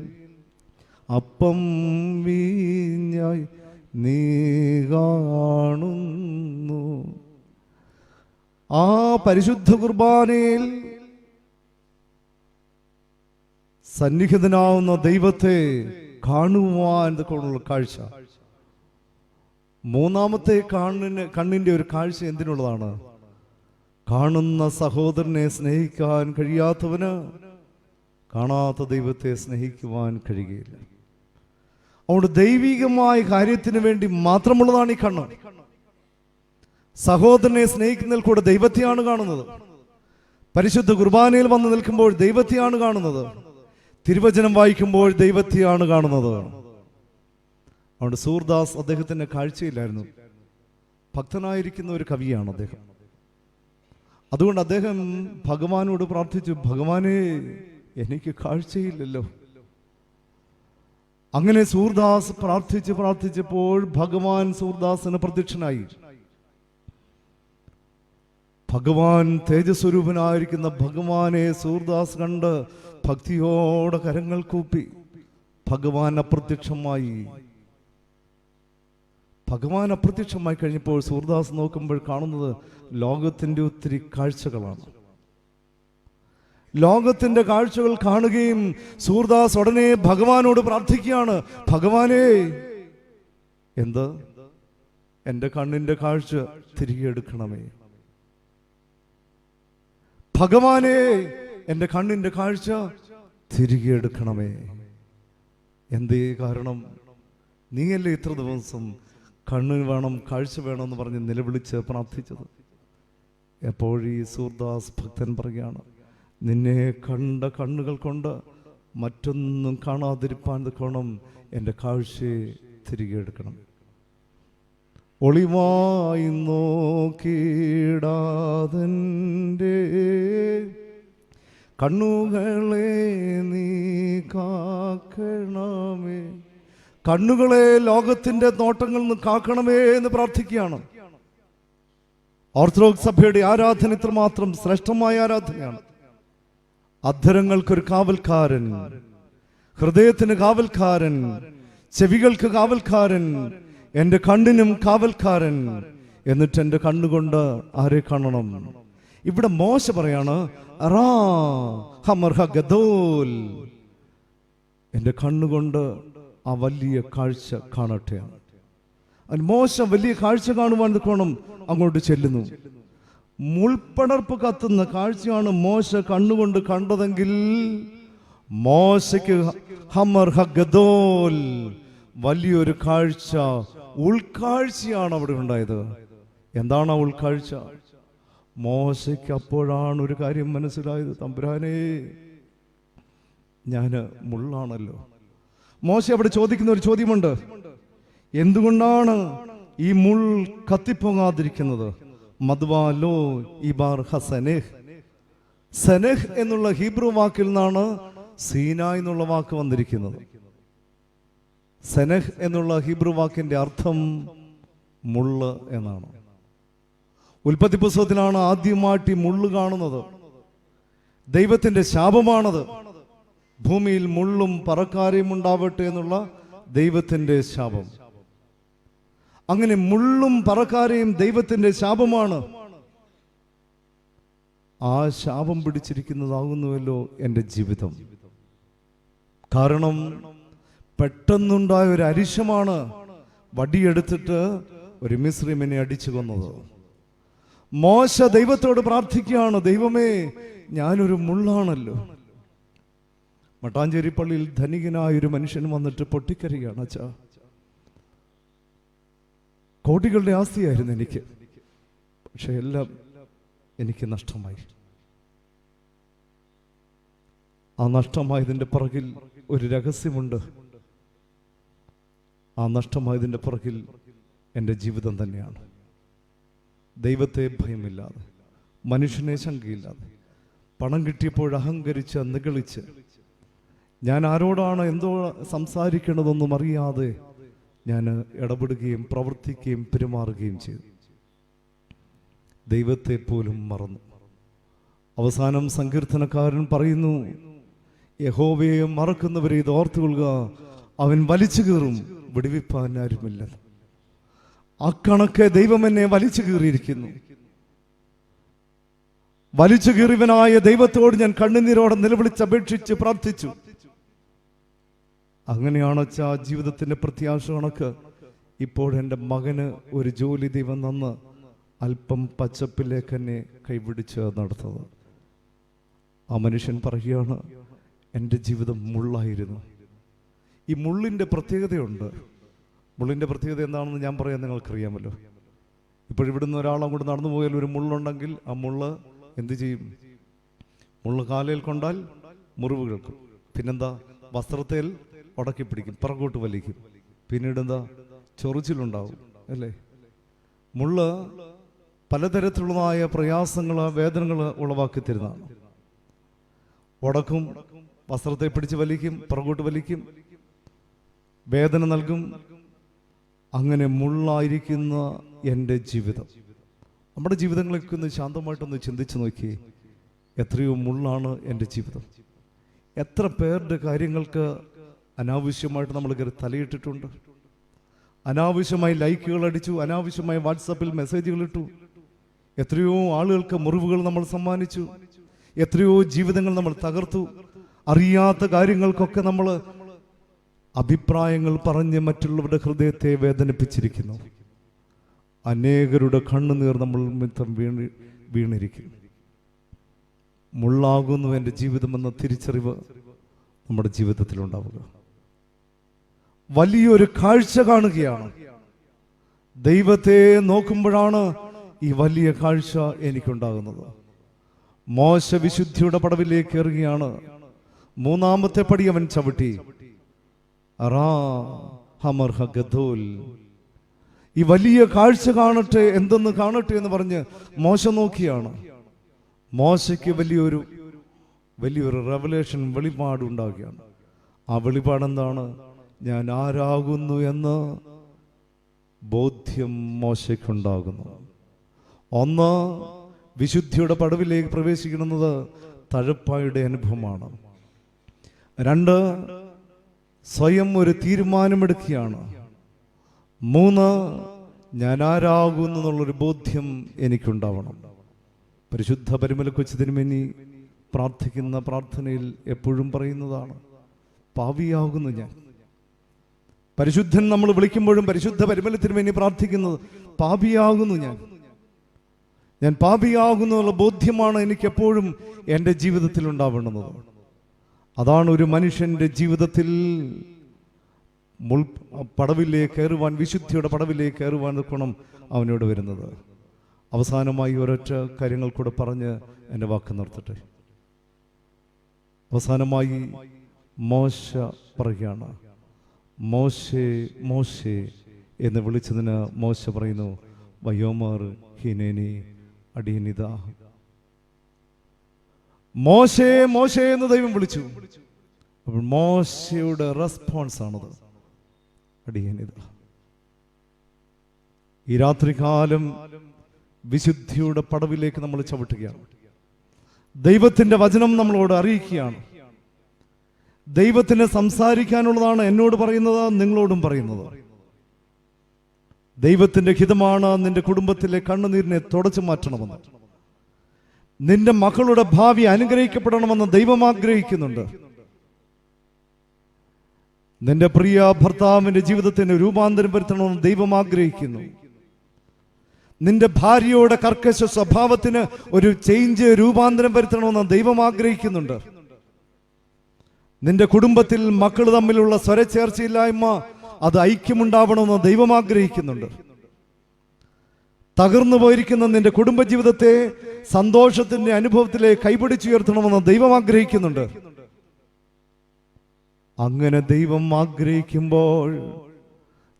അപ്പം വീഞ്ഞായി നീ കാണുന്നു. ആ പരിശുദ്ധ കുർബാനയിൽ സന്നിഹിതനാവുന്ന ദൈവത്തെ കാണുവാൻ കൊണ്ടുള്ള കാഴ്ച. മൂന്നാമത്തെ കണ്ണിന്റെ ഒരു കാഴ്ച എന്തിനുള്ളതാണ്? കാണുന്ന സഹോദരനെ സ്നേഹിക്കാൻ കഴിയാത്തവന് കാണാത്ത ദൈവത്തെ സ്നേഹിക്കുവാൻ കഴിയുകയില്ല. അതുകൊണ്ട് ദൈവികമായ കാര്യത്തിന് വേണ്ടി മാത്രമുള്ളതാണ് ഈ കണ്ണ്. സഹോദരനെ സ്നേഹിക്കുന്നതിൽ കൂടെ ദൈവത്തെയാണ് കാണുന്നത്. പരിശുദ്ധ കുർബാനയിൽ വന്ന് നിൽക്കുമ്പോൾ ദൈവത്തെയാണ് കാണുന്നത്. തിരുവചനം വായിക്കുമ്പോൾ ദൈവത്തെയാണ് കാണുന്നത്. അതുകൊണ്ട് സൂർദാസ് അദ്ദേഹത്തിന്റെ കാഴ്ചയില്ലായിരുന്നു. ഭക്തനായിരിക്കുന്ന ഒരു കവിയാണ് അദ്ദേഹം. അതുകൊണ്ട് അദ്ദേഹം ഭഗവാനോട് പ്രാർത്ഥിച്ചു, ഭഗവാനെ, എനിക്ക് കാഴ്ചയില്ലല്ലോ. അങ്ങനെ സൂർദാസ് പ്രാർത്ഥിച്ചപ്പോൾ ഭഗവാൻ സൂർദാസിന് പ്രത്യക്ഷനായി. ഭഗവാൻ തേജസ്വരൂപനായിരിക്കുന്ന ഭഗവാനെ സൂർദാസ് കണ്ട് ഭക്തിയോടെ കരങ്ങൾ കൂപ്പി. ഭഗവാൻ അപ്രത്യക്ഷമായി കഴിഞ്ഞപ്പോൾ സൂർദാസ് നോക്കുമ്പോൾ കാണുന്നത് ലോകത്തിന്റെ ഒത്തിരി കാഴ്ചകളാണ്. ലോകത്തിന്റെ കാഴ്ചകൾ കാണുകയും സൂർദാസ് ഉടനെ ഭഗവാനോട് പ്രാർത്ഥിക്കുകയാണ്, ഭഗവാനെ, എന്ത്, എൻ്റെ കണ്ണിന്റെ കാഴ്ച തിരികെ എടുക്കണമേ. ഭഗവാനെ, എൻ്റെ കണ്ണിന്റെ കാഴ്ച തിരികെ എടുക്കണമേ. എന്തേ കാരണം? നീയല്ലേ ഇത്ര ദിവസം കണ്ണിന് വേണം, കാഴ്ച വേണമെന്ന് പറഞ്ഞ് നിലവിളിച്ച് പ്രാർത്ഥിച്ചത്. എപ്പോഴീ സൂർദാസ് ഭക്തൻ പറയുകയാണ്, നിന്നെ കണ്ട കണ്ണുകൾ കൊണ്ട് മറ്റൊന്നും കാണാതിരിപ്പാൻ തക്കോണം എൻ്റെ കാഴ്ചയെ തിരികെ എടുക്കണം. ഒളിവായി നോക്കിടാതെൻ്റെ കണ്ണുകളെ നീ കാക്കണമേ. കണ്ണുകളെ ലോകത്തിന്റെ നോട്ടങ്ങളിൽ നിന്ന് കാക്കണമേ എന്ന് പ്രാർത്ഥിക്കുകയാണ്. ഓർത്തഡോക്സ് സഭയുടെ ആരാധന ഇത്രമാത്രം ശ്രേഷ്ഠമായ ആരാധനയാണ്. അധരങ്ങൾക്കൊരു കാവൽക്കാരൻ, ഹൃദയത്തിന് കാവൽക്കാരൻ, ചെവികൾക്ക് കാവൽക്കാരൻ, എൻ്റെ കണ്ണിനും കാവൽക്കാരൻ. എന്നിട്ട് എൻ്റെ കണ്ണുകൊണ്ട് ആരെ കാണണം? ഇവിടെ മോശ പറയാണ്, എൻ്റെ കണ്ണുകൊണ്ട് ആ വലിയ കാഴ്ച കാണട്ടെ. മോശ വലിയ കാഴ്ച കാണുവാൻ കോണം അങ്ങോട്ട് ചെല്ലുന്നു. മുൾപ്പടർപ്പ് കത്തുന്ന കാഴ്ചയാണ് മോശ കണ്ണുകൊണ്ട് കണ്ടതെങ്കിൽ മോശയ്ക്ക് ഹമർ ഹഗദോൽ വലിയൊരു കാഴ്ച, ഉൾക്കാഴ്ചയാണ് അവിടെ ഉണ്ടായത്. എന്താണ് ആ ഉൾക്കാഴ്ച? മോശയ്ക്ക് അപ്പോഴാണ് ഒരു കാര്യം മനസ്സിലായത്, തമ്പുരാനേ, ഞാന് മുള്ളാണല്ലോ. മോശ അവിടെ ചോദിക്കുന്ന ഒരു ചോദ്യമുണ്ട്, എന്തുകൊണ്ടാണ് ഈ മുൾ കത്തിപ്പൊങ്ങാതിരിക്കുന്നത്? മദ്വാലോ ഇബാർ ഹസനെഹ്. സനെഹ് എന്നുള്ള ഹീബ്രു വാക്കിൽ നിന്നാണ് സീനായ് എന്നുള്ള വാക്ക് വന്നിരിക്കുന്നത്. സെനഹ് എന്നുള്ള ഹീബ്രു വാക്കിന്റെ അർത്ഥം മുള്ള് എന്നാണ്. ഉൽപ്പത്തി പുസ്തകത്തിലാണ് ആദ്യമായിട്ട് ഈ മുള്ള് കാണുന്നത്. ദൈവത്തിന്റെ ശാപമാണത്. ഭൂമിയിൽ മുള്ളും പറക്കാരയും ഉണ്ടാവട്ടെ എന്നുള്ള ദൈവത്തിന്റെ ശാപം. അങ്ങനെ മുള്ളും പറക്കാരയും ദൈവത്തിന്റെ ശാപമാണ്. ആ ശാപം പിടിച്ചിരിക്കുന്നതാകുന്നുവല്ലോ എൻ്റെ ജീവിതം. കാരണം പെട്ടെന്നുണ്ടായ ഒരു അരിശമാണ് വടിയെടുത്തിട്ട് ഒരു മിസ്രീമിനെ അടിച്ചു കൊന്നത്. മോശ ദൈവത്തോട് പ്രാർത്ഥിക്കുകയാണ്, ദൈവമേ, ഞാനൊരു മുള്ളാണല്ലോ. മട്ടാഞ്ചേരി പള്ളിയിൽ ധനികനായ ഒരു മനുഷ്യൻ വന്നിട്ട് പൊട്ടിക്കരയാണ്, അച്ഛാ, കോടികളുടെ ആസ്തിയായിരുന്നു എനിക്ക്, പക്ഷെ എല്ലാം എനിക്ക് നഷ്ടമായി. ആ നഷ്ടമായതിൻ്റെ പുറകിൽ ഒരു രഹസ്യമുണ്ട്. ആ നഷ്ടമായതിൻ്റെ പുറകിൽ എൻ്റെ ജീവിതം തന്നെയാണ്. ദൈവത്തെ ഭയമില്ലാതെ, മനുഷ്യനെ ശങ്കയില്ലാതെ, പണം കിട്ടിയപ്പോൾ അഹങ്കരിച്ച് നിഗളിച്ച്, ഞാൻ ആരോടാണ് എന്തോ സംസാരിക്കണതൊന്നും അറിയാതെ ഞാൻ ഇടപെടുകയും പ്രവർത്തിക്കുകയും പെരുമാറുകയും ചെയ്തു. ദൈവത്തെ പോലും മറന്നു. അവസാനം സങ്കീർത്തനക്കാരൻ പറയുന്നു, യഹോവയെ മറക്കുന്നവരെ ഇത് ഓർത്തുകൊള്ളുക, അവൻ വലിച്ചു കീറും, വിടുവിപ്പാൻ ആരുമില്ല. ആ കണക്ക് ദൈവം എന്നെ വലിച്ചു കീറിയിരിക്കുന്നു. വലിച്ചു കീറിയവനായ ദൈവത്തോട് ഞാൻ കണ്ണുനീരോടെ നിലവിളിച്ചപേക്ഷിച്ച് പ്രാർത്ഥിച്ചു. അങ്ങനെയാണ് അച്ഛാ ജീവിതത്തിൻ്റെ പ്രത്യാശ കണക്ക് ഇപ്പോഴെൻ്റെ മകന് ഒരു ജോലി ദൈവം തന്ന് അല്പം പച്ചപ്പിലേക്ക് എന്നെ കൈപിടിച്ച് നടത്തുന്നത്. ആ മനുഷ്യൻ പറയുകയാണ്, എൻ്റെ ജീവിതം മുള്ളായിരുന്നു. ഈ മുള്ളിൻ്റെ പ്രത്യേകതയുണ്ട്. മുള്ളിൻ്റെ പ്രത്യേകത എന്താണെന്ന് ഞാൻ പറയാൻ നിങ്ങൾക്കറിയാമല്ലോ. ഇപ്പോഴിവിടുന്ന് ഒരാളങ്ങോട്ട് നടന്നു പോയാൽ ഒരു മുള്ളുണ്ടെങ്കിൽ ആ മുള്ള് എന്ത് ചെയ്യും? മുള്ള് കാലയിൽ കൊണ്ടാൽ മുറിവ് കേൾക്കും. പിന്നെന്താ? വസ്ത്രത്തിൽ ഉടക്കി പിടിക്കും, പിറകോട്ട് വലിക്കും. പിന്നീട് എന്താ? ചൊറിച്ചിലുണ്ടാവും അല്ലേ? മുള്ള് പലതരത്തിലുള്ളതായ പ്രയാസങ്ങൾ, വേദനകൾ ഉളവാക്കി തരുന്നതാണ്. ഉടക്കും, വസ്ത്രത്തെ പിടിച്ച് വലിക്കും, പിറകോട്ട് വലിക്കും, വേദന നൽകും. അങ്ങനെ മുള്ളായിരിക്കുന്ന എൻ്റെ ജീവിതം. നമ്മുടെ ജീവിതങ്ങളൊക്കെ ഒന്ന് ശാന്തമായിട്ടൊന്ന് ചിന്തിച്ചു നോക്കി. എത്രയോ മുള്ളാണ് എൻ്റെ ജീവിതം. എത്ര പേരുടെ കാര്യങ്ങൾക്ക് അനാവശ്യമായിട്ട് നമ്മൾ കയറി തലയിട്ടിട്ടുണ്ട്. അനാവശ്യമായി ലൈക്കുകൾ അടിച്ചു, അനാവശ്യമായി വാട്സാപ്പിൽ മെസ്സേജുകൾ ഇട്ടു. എത്രയോ ആളുകൾക്ക് മുറിവുകൾ നമ്മൾ സമ്മാനിച്ചു. എത്രയോ ജീവിതങ്ങൾ നമ്മൾ തകർത്തു. അറിയാത്ത കാര്യങ്ങൾക്കൊക്കെ നമ്മൾ അഭിപ്രായങ്ങൾ പറഞ്ഞ് മറ്റുള്ളവരുടെ ഹൃദയത്തെ വേദനിപ്പിച്ചിരിക്കുന്നു. അനേകരുടെ കണ്ണുനീർ നമ്മൾ മിത്തം വീണിരിക്കും. മുള്ളാകുന്നു എൻ്റെ ജീവിതമെന്ന തിരിച്ചറിവ് നമ്മുടെ ജീവിതത്തിൽ ഉണ്ടാവുക. വലിയൊരു കാഴ്ച കാണുകയാണ്. ദൈവത്തെ നോക്കുമ്പോഴാണ് ഈ വലിയ കാഴ്ച എനിക്കുണ്ടാകുന്നത്. മോശ വിശുദ്ധിയുടെ പടവിലേക്ക് ഇറങ്ങിയാണ്. മൂന്നാമത്തെ പടി അവൻ ചവിട്ടി. ഈ വലിയ കാഴ്ച കാണട്ടെ, എന്തെന്ന് കാണട്ടെ എന്ന് പറഞ്ഞ് മോശ നോക്കിയാണ്. മോശയ്ക്ക് വലിയൊരു റെവലേഷൻ, വെളിപാട് ഉണ്ടാവുകയാണ്. ആ വെളിപാട് എന്താണ്? ഞാൻ ആരാകുന്നു എന്ന് ബോധ്യം മോശയ്ക്കുണ്ടാകുന്നു. ഒന്ന്, വിശുദ്ധിയുടെ പടവിലേക്ക് പ്രവേശിക്കുന്നത് തഴപ്പായുടെ അനുഭവമാണ്. രണ്ട്, സ്വയം ഒരു തീരുമാനമെടുക്കുകയാണ്. മൂന്ന്, ഞാൻ ആരാകുന്നു എന്നുള്ളൊരു ബോധ്യം എനിക്കുണ്ടാവണം. പരിശുദ്ധ പരിമല കൊച്ചു തിരുമേനി പ്രാർത്ഥിക്കുന്ന പ്രാർത്ഥനയിൽ എപ്പോഴും പറയുന്നതാണ്, പാപിയാകുന്നു ഞാൻ. പരിശുദ്ധൻ നമ്മൾ വിളിക്കുമ്പോഴും പരിശുദ്ധ പരിമല തിരുമേനി പ്രാർത്ഥിക്കുന്നത്, പാപിയാകുന്നു ഞാൻ പാപിയാകുന്നു എന്നുള്ള ബോധ്യമാണ് എനിക്കെപ്പോഴും എൻ്റെ ജീവിതത്തിൽ ഉണ്ടാവേണ്ടുന്നത്. അതാണ് ഒരു മനുഷ്യൻ്റെ ജീവിതത്തിൽ പടവിലേക്ക് കയറുവാൻ, വിശുദ്ധിയുടെ പടവിലേക്ക് കയറുവാൻ നിൽക്കണം അവനോട് വരുന്നത്. അവസാനമായി ഒരൊറ്റ കാര്യങ്ങൾ കൂടെ പറഞ്ഞ് എൻ്റെ വാക്ക് നിർത്തട്ടെ. അവസാനമായി മോശ പറയുകയാണ്, മോശേ മോശേ എന്ന് വിളിച്ചതിന് മോശ പറയുന്നു, വയോമർ ഹിനേനി അടിയനിതാ. മോശേ മോശേ എന്ന് ദൈവം വിളിച്ചു. അപ്പോൾ മോശയുടെ റെസ്പോൺസ് ആണത്, അടിയനിതാ. ഈ രാത്രികാലം വിശുദ്ധിയുടെ പടവിലേക്ക് നമ്മൾ ചവിട്ടുകയാണ്. ദൈവത്തിന്റെ വചനം നമ്മളോട് അറിയിക്കുകയാണ്. ദൈവത്തിന് സംസാരിക്കാനുള്ളതാണ് എന്നോട് പറയുന്നത്, നിങ്ങളോടും പറയുന്നത്. ദൈവത്തിന്റെ ഹിതമാണ് നിന്റെ കുടുംബത്തിലെ കണ്ണുനീരിനെ തുടച്ചു മാറ്റണമെന്ന്. നിന്റെ മക്കളുടെ ഭാവി അനുഗ്രഹിക്കപ്പെടണമെന്ന് ദൈവം ആഗ്രഹിക്കുന്നുണ്ട്. നിന്റെ പ്രിയ ഭർത്താവിന്റെ ജീവിതത്തിന് രൂപാന്തരം വരുത്തണമെന്ന് ദൈവം ആഗ്രഹിക്കുന്നു. നിന്റെ ഭാര്യയുടെ കർക്കശ സ്വഭാവത്തിന് ഒരു ചേഞ്ച്, രൂപാന്തരം വരുത്തണമെന്ന് ദൈവം ആഗ്രഹിക്കുന്നുണ്ട്. നിന്റെ കുടുംബത്തിൽ മക്കൾ തമ്മിലുള്ള സ്വരച്ചേർച്ചയില്ലായ്മ, അത് ഐക്യമുണ്ടാവണമെന്ന് ദൈവം ആഗ്രഹിക്കുന്നുണ്ട്. തകർന്നു പോയിരിക്കുന്ന നിന്റെ കുടുംബജീവിതത്തെ സന്തോഷത്തിന്റെ അനുഭവത്തിലേക്ക് കൈപിടിച്ചുയർത്തണമെന്ന് ദൈവം ആഗ്രഹിക്കുന്നുണ്ട്. അങ്ങനെ ദൈവം ആഗ്രഹിക്കുമ്പോൾ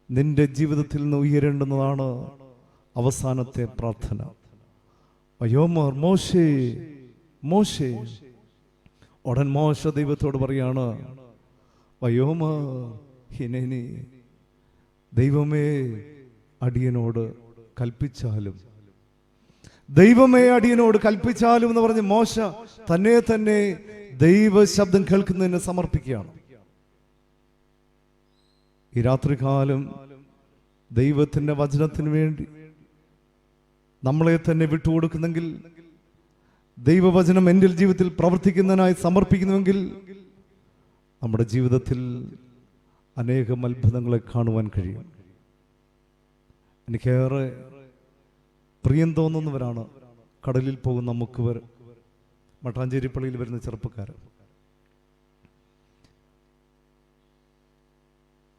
നിന്റെ ജീവിതത്തിൽ നിന്ന് ഉയരേണ്ടുന്നതാണ് അവസാനത്തെ പ്രാർത്ഥന. വയോമർ മോശേ മോശേ. ഉടൻ മോശ ദൈവത്തോട് പറയാണ്, വയോമർ ഹിനേനി, ദൈവമേ അടിയനോട് കൽപ്പിച്ചാലും, ദൈവമേ അടിയനോട് കൽപ്പിച്ചാലും എന്ന് പറഞ്ഞ് മോശ തന്നെ ദൈവ ശബ്ദം കേൾക്കുന്നതിന് സമർപ്പിക്കുകയാണ്. ഈ രാത്രികാലം ദൈവത്തിന്റെ വചനത്തിന് വേണ്ടി നമ്മളെ തന്നെ വിട്ടുകൊടുക്കുന്നെങ്കിൽ, ദൈവവചനം എൻ്റെ ജീവിതത്തിൽ പ്രവർത്തിക്കുന്നതിനായി സമർപ്പിക്കുന്നുവെങ്കിൽ, നമ്മുടെ ജീവിതത്തിൽ അനേകം അത്ഭുതങ്ങളെ കാണുവാൻ കഴിയും. എനിക്കേറെ പ്രിയം തോന്നുന്നവരാണ് കടലിൽ പോകുന്ന മുക്കുവർ, മട്ടാഞ്ചേരി പള്ളിയിൽ വരുന്ന ചെറുപ്പക്കാർ.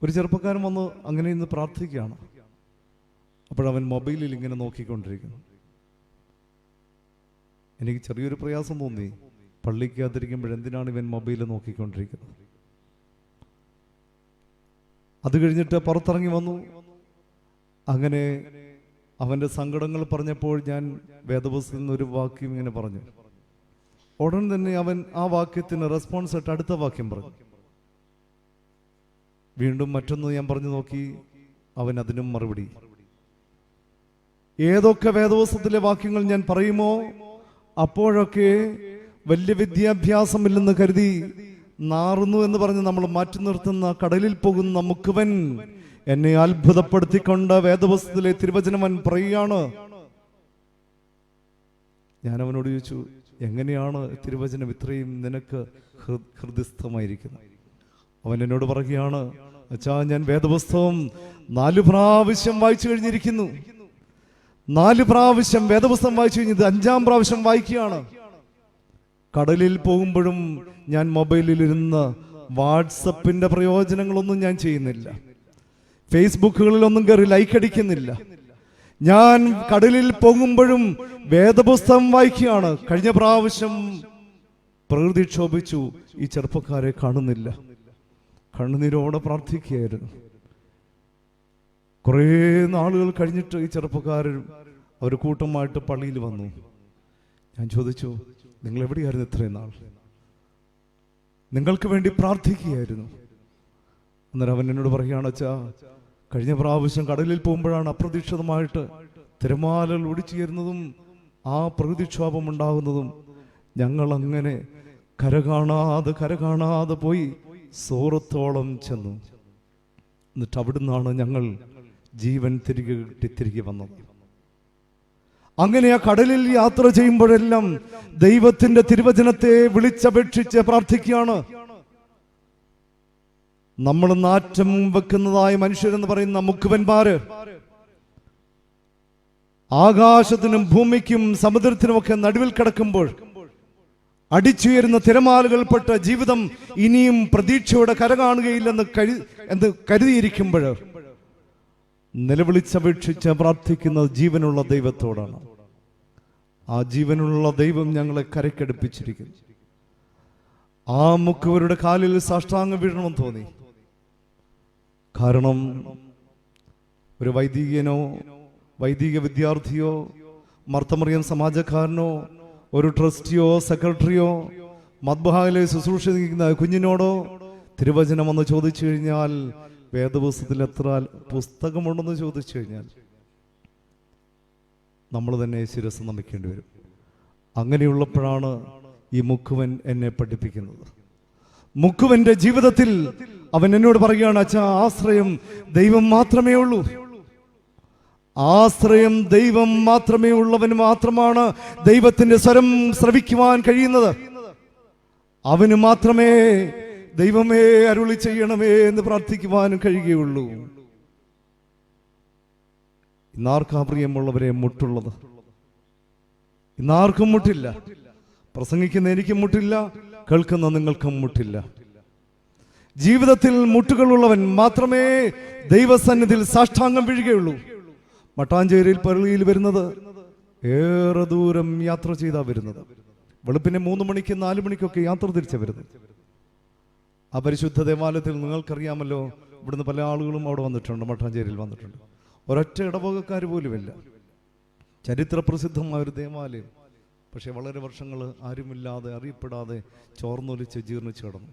ഒരു ചെറുപ്പക്കാരൻ വന്ന് അങ്ങനെ ഇന്ന് പ്രാർത്ഥിക്കുകയാണ്. അപ്പോഴവൻ മൊബൈലിൽ ഇങ്ങനെ നോക്കിക്കൊണ്ടിരിക്കുന്നു. എനിക്ക് ചെറിയൊരു പ്രയാസം തോന്നി, പള്ളിക്കകത്തിരിക്കുമ്പോഴെന്തിനാണ് ഇവൻ മൊബൈൽ നോക്കിക്കൊണ്ടിരിക്കുന്നത്. അത് കഴിഞ്ഞിട്ട് പുറത്തിറങ്ങി വന്നു. അങ്ങനെ അവൻ്റെ സങ്കടങ്ങൾ പറഞ്ഞപ്പോൾ ഞാൻ വേദപുസ്തകത്തിൽ നിന്ന് ഒരു വാക്യം ഇങ്ങനെ പറഞ്ഞു. ഉടൻ തന്നെ അവൻ ആ വാക്യത്തിന് റെസ്പോൺസ് ആയിട്ട് അടുത്ത വാക്യം പറഞ്ഞു. വീണ്ടും മറ്റൊന്ന് ഞാൻ പറഞ്ഞു നോക്കി, അവൻ അതിനും മറുപടി. ഏതൊക്കെ വേദപുസ്തകത്തിലെ വാക്യങ്ങൾ ഞാൻ പറയുമോ അപ്പോഴൊക്കെ വലിയ വിദ്യാഭ്യാസമില്ലെന്ന് കരുതി നാറുന്നു എന്ന് പറഞ്ഞ് നമ്മൾ മാറ്റി നിർത്തുന്ന കടലിൽ പോകുന്ന മുക്കുവൻ എന്നെ അത്ഭുതപ്പെടുത്തിക്കൊണ്ട് വേദപുസ്തകത്തിലെ തിരുവചനവൻ പറയുകയാണ്. ഞാൻ അവനോട് ചോദിച്ചു, എങ്ങനെയാണ് തിരുവചനം ഇത്രയും നിനക്ക് ഹൃദയസ്ഥമായിരിക്കുന്നത്? അവൻ എന്നോട് പറയുകയാണ്, അച്ഛാ, ഞാൻ വേദപുസ്തകം 4 പ്രാവശ്യം വായിച്ചു കഴിഞ്ഞിരിക്കുന്നു. 4 പ്രാവശ്യം വേദപുസ്തകം വായിച്ചു കഴിഞ്ഞത് 5-ാം പ്രാവശ്യം വായിക്കുകയാണ്. കടലിൽ പോകുമ്പോഴും ഞാൻ മൊബൈലിലിരുന്ന് വാട്സപ്പിന്റെ പ്രയോജനങ്ങളൊന്നും ഞാൻ ചെയ്യുന്നില്ല. ഫേസ്ബുക്കുകളിലൊന്നും കയറി ലൈക്ക് അടിക്കുന്നില്ല. ഞാൻ കടലിൽ പോകുമ്പോഴും വേദപുസ്തകം വായിക്കുകയാണ്. കഴിഞ്ഞ പ്രാവശ്യം പ്രകൃതിക്ഷോഭിച്ചു, ഈ ചെറുപ്പക്കാരെ കാണുന്നില്ല. കണ്ണുനീരോടെ പ്രാർത്ഥിക്കുകയായിരുന്നു. കുറേ നാളുകൾ കഴിഞ്ഞിട്ട് ഈ ചെറുപ്പക്കാരും അവർ കൂട്ടമായിട്ട് പള്ളിയിൽ വന്നു. ഞാൻ ചോദിച്ചു, നിങ്ങൾ എവിടെയായിരുന്നു ഇത്രയും നാൾ? നിങ്ങൾക്ക് വേണ്ടി പ്രാർത്ഥിക്കുകയായിരുന്നു. അന്നേരം അവൻ എന്നോട് പറയുകയാണ്, അച്ഛാ, കഴിഞ്ഞ പ്രാവശ്യം കടലിൽ പോകുമ്പോഴാണ് അപ്രതീക്ഷിതമായിട്ട് തിരമാലകൾ ഒടിച്ചുയരുന്നതും ആ പ്രകൃതിക്ഷോഭം ഉണ്ടാകുന്നതും. ഞങ്ങൾ അങ്ങനെ കര കാണാതെ പോയി സോറത്തോളം ചെന്നു. എന്നിട്ട് അവിടുന്നാണ് ഞങ്ങൾ ജീവൻ തിരികെ വന്നത്. അങ്ങനെ ആ കടലിൽ യാത്ര ചെയ്യുമ്പോഴെല്ലാം ദൈവത്തിന്റെ തിരുവചനത്തെ വിളിച്ചപേക്ഷിച്ച് പ്രാർത്ഥിക്കുകയാണ്. നമ്മൾ നാറ്റം വെക്കുന്നതായ മനുഷ്യരെന്ന് പറയുന്ന മുക്കുവന്മാര് ആകാശത്തിനും ഭൂമിക്കും സമുദ്രത്തിനുമൊക്കെ നടുവിൽ കിടക്കുമ്പോൾ, അടിച്ചുയരുന്ന തിരമാലകൾപ്പെട്ട ജീവിതം ഇനിയും പ്രതീക്ഷയോടെ കരകാണുകയില്ലെന്ന് കരുതിയിരിക്കുമ്പോൾ നിലവിളിച്ചപേക്ഷിച്ച് പ്രാർത്ഥിക്കുന്നത് ജീവനുള്ള ദൈവത്തോടാണ്. ആ ജീവനുള്ള ദൈവം ഞങ്ങളെ കരയ്ക്കടുപ്പിച്ചിരിക്കുന്നു. ആ മുക്കുവരുടെ കാലിൽ സാഷ്ടാംഗം വീഴണമെന്ന് തോന്നി. കാരണം ഒരു വൈദിക വിദ്യാർത്ഥിയോ മർത്തമറിയം സമാജക്കാരനോ ഒരു ട്രസ്റ്റിയോ സെക്രട്ടറിയോ മദ്ബഹായിലെ ശുശ്രൂഷ ചെയ്യുന്ന കുഞ്ഞിനോടോ തിരുവചനം ഒന്ന് ചോദിച്ചു കഴിഞ്ഞാൽ, വേദപുസ്തകത്തിൽ എത്ര പുസ്തകമുണ്ടെന്ന് ചോദിച്ചു കഴിഞ്ഞാൽ നമ്മൾ തന്നെ ശിരസ് നമിക്കേണ്ടി വരും. അങ്ങനെയുള്ളപ്പോഴാണ് ഈ മുക്കുവൻ എന്നെ പഠിപ്പിക്കുന്നത്. മുക്കുവന്റെ ജീവിതത്തിൽ അവൻ എന്നോട് പറയുകയാണ്, അച്ഛാ, ആശ്രയം ദൈവം മാത്രമേ ഉള്ളൂ. ആശ്രയം ദൈവം മാത്രമേ ഉള്ളവന് മാത്രമാണ് ദൈവത്തിന്റെ സ്വരം ശ്രവിക്കുവാൻ കഴിയുന്നത്. അവന് മാത്രമേ ദൈവമേ അരുളി ചെയ്യണമേ എന്ന് പ്രാർത്ഥിക്കുവാനും കഴിയുകയുള്ളൂ. ഇന്നാർക്കാ പ്രിയമുള്ളവരെ മുട്ടുള്ളത്? ഇന്നാർക്കും മുട്ടില്ല. പ്രസംഗിക്കുന്ന എനിക്കും മുട്ടില്ല, കേൾക്കുന്ന നിങ്ങൾക്കും മുട്ടില്ല. ജീവിതത്തിൽ മുട്ടുകളുള്ളവൻ മാത്രമേ ദൈവസന്നിധിയിൽ സാഷ്ടാംഗം വീഴുകയുള്ളൂ. മട്ടാഞ്ചേരിയിൽ പള്ളിയിൽ വരുന്നത് ഏറെ ദൂരം യാത്ര ചെയ്താ വരുന്നത്. വെളുപ്പിനെ 3 മണിക്ക് 4 മണിക്കൊക്കെ യാത്ര തിരിച്ച വരുന്നത്. ആ പരിശുദ്ധ ദേവാലയത്തിൽ നിങ്ങൾക്കറിയാമല്ലോ, ഇവിടുന്ന് പല ആളുകളും അവിടെ വന്നിട്ടുണ്ട്, മട്ടാഞ്ചേരിയിൽ വന്നിട്ടുണ്ട്. ഒരൊറ്റ ഇടവകക്കാർ പോലുമില്ല. ചരിത്ര പ്രസിദ്ധമായ ഒരു ദേവാലയം. പക്ഷെ വളരെ വർഷങ്ങൾ ആരുമില്ലാതെ അറിയപ്പെടാതെ ചോർന്നൊലിച്ച് ജീർണിച്ചു കിടന്നു.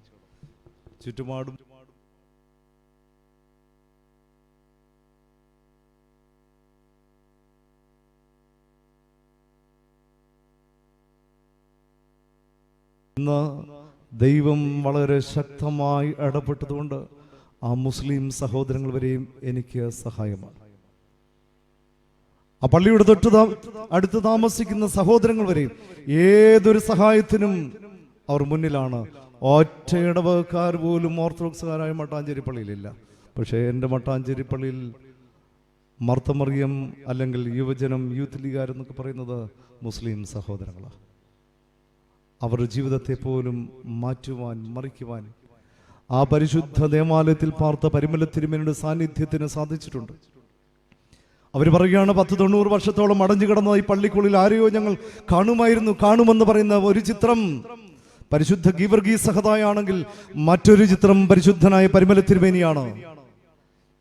ചുറ്റുപാടും ഇന്ന് ദൈവം വളരെ ശക്തമായി ഇടപെട്ടതുകൊണ്ട് ആ മുസ്ലിം സഹോദരങ്ങൾ വരെയും എനിക്ക് സഹായമാണ്. ആ പള്ളിയുടെ അടുത്ത് താമസിക്കുന്ന സഹോദരങ്ങൾ വരെയും ഏതൊരു സഹായത്തിനും അവർ മുന്നിലാണ്. ഒറ്റ ഇടവകക്കാർ പോലും ഓർത്തഡോക്സുകാരായ മട്ടാഞ്ചേരി പള്ളിയിലില്ല. പക്ഷേ എൻ്റെ മട്ടാഞ്ചേരി പള്ളിയിൽ മർത്തമറിയം അല്ലെങ്കിൽ യുവജനം, യൂത്ത് ലീഗാരെന്നൊക്കെ പറയുന്നത് മുസ്ലിം സഹോദരങ്ങളാണ്. അവരുടെ ജീവിതത്തെ പോലും മാറ്റുവാൻ, മറിക്കുവാൻ ആ പരിശുദ്ധ ദേവാലയത്തിൽ പാർത്ത പരിമല തിരുമേനിയുടെ സാന്നിധ്യത്തിന് സാധിച്ചിട്ടുണ്ട്. അവർ പറയുകയാണ്, 90 വർഷത്തോളം അടഞ്ഞു കിടന്ന ഈ പള്ളിക്കുള്ളിൽ ആരെയോ ഞങ്ങൾ കാണുമെന്ന് പറയുന്ന ഒരു ചിത്രം പരിശുദ്ധ ഗീവർഗീസ് സഹതായാണെങ്കിൽ മറ്റൊരു ചിത്രം പരിശുദ്ധനായ പരിമല തിരുമേനിയാണ്.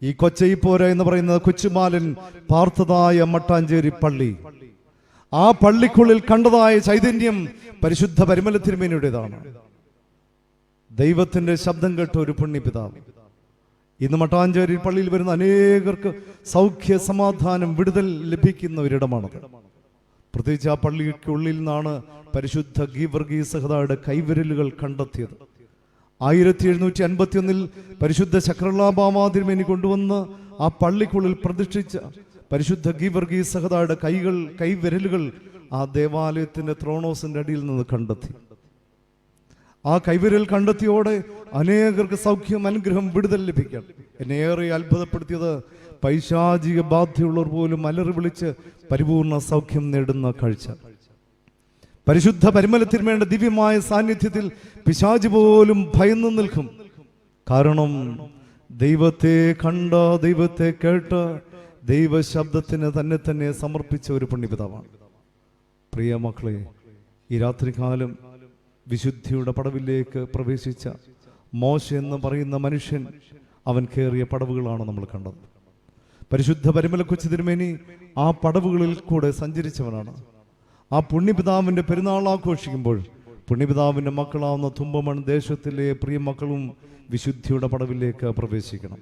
ഈ കൊച്ചയിപ്പോര എന്ന് പറയുന്ന കൊച്ചുമാലൻ പാർത്തതായ മട്ടാഞ്ചേരി പള്ളി, ആ പള്ളിക്കുള്ളിൽ കണ്ടതായ ചൈതന്യം പരിശുദ്ധ പരിമല തിരുമേനിയുടേതാണ്. ദൈവത്തിന്റെ ശബ്ദം കേട്ട ഒരു പുണ്യപിതാവ്. ഇന്ന് മട്ടാഞ്ചേരി പള്ളിയിൽ വരുന്ന അനേകർക്ക് സൗഖ്യ, സമാധാനം, വിടുതൽ ലഭിക്കുന്ന ഒരിടമാണത്. പ്രത്യേകിച്ച് ആ പള്ളിക്കുള്ളിൽ നിന്നാണ് പരിശുദ്ധ ഗീവർഗീസ് സഹതായുടെ കൈവിരലുകൾ കണ്ടെത്തിയത്. 1751 പരിശുദ്ധ ശക്രലാഭാമാതിരുമേനി കൊണ്ടുവന്ന് ആ പള്ളിക്കുള്ളിൽ പ്രതിഷ്ഠിച്ച പരിശുദ്ധ ഗീവർഗീസ് സഹതായുടെ കൈവിരലുകൾ ആ ദേവാലയത്തിന്റെ ത്രോണോസിന്റെ അടിയിൽ നിന്ന് കണ്ടെത്തി. ആ കൈവിരൽ കണ്ടെത്തിയോടെ അനേകർക്ക് സൗഖ്യം, അനുഗ്രഹം, വിടുതൽ ലഭിക്കാം. എന്നെ ഏറെ അത്ഭുതപ്പെടുത്തിയത് പൈശാചിക ബാധയുള്ളവർ പോലും അലറി വിളിച്ച് പരിപൂർണ സൗഖ്യം നേടുന്ന കാഴ്ച. പരിശുദ്ധ പരിമല തിരുമേനിയുടെ ദിവ്യമായ സാന്നിധ്യത്തിൽ പിശാച് പോലും ഭയന്നു നിൽക്കും. കാരണം ദൈവത്തെ കണ്ട, ദൈവത്തെ കേട്ട്, ദൈവശബ്ദത്തിന് തന്നെ സമർപ്പിച്ച ഒരു പുണ്യപിതാവാണ്. പ്രിയ മക്കളെ, ഈ രാത്രികാലം വിശുദ്ധിയുടെ പടവിലേക്ക് പ്രവേശിച്ച മോശ എന്ന് പറയുന്ന മനുഷ്യൻ, അവൻ കയറിയ പടവുകളാണ് നമ്മൾ കണ്ടത്. പരിശുദ്ധ പരിമല കൊച്ചു തിരുമേനി ആ പടവുകളിൽ കൂടെ സഞ്ചരിച്ചവനാണ്. ആ പുണ്യപിതാവിൻ്റെ പെരുന്നാൾ ആഘോഷിക്കുമ്പോൾ പുണ്യപിതാവിൻ്റെ മക്കളാവുന്ന തുമ്പമൺ ദേശത്തിലെ പ്രിയ മക്കളും വിശുദ്ധിയുടെ പടവിലേക്ക് പ്രവേശിക്കണം.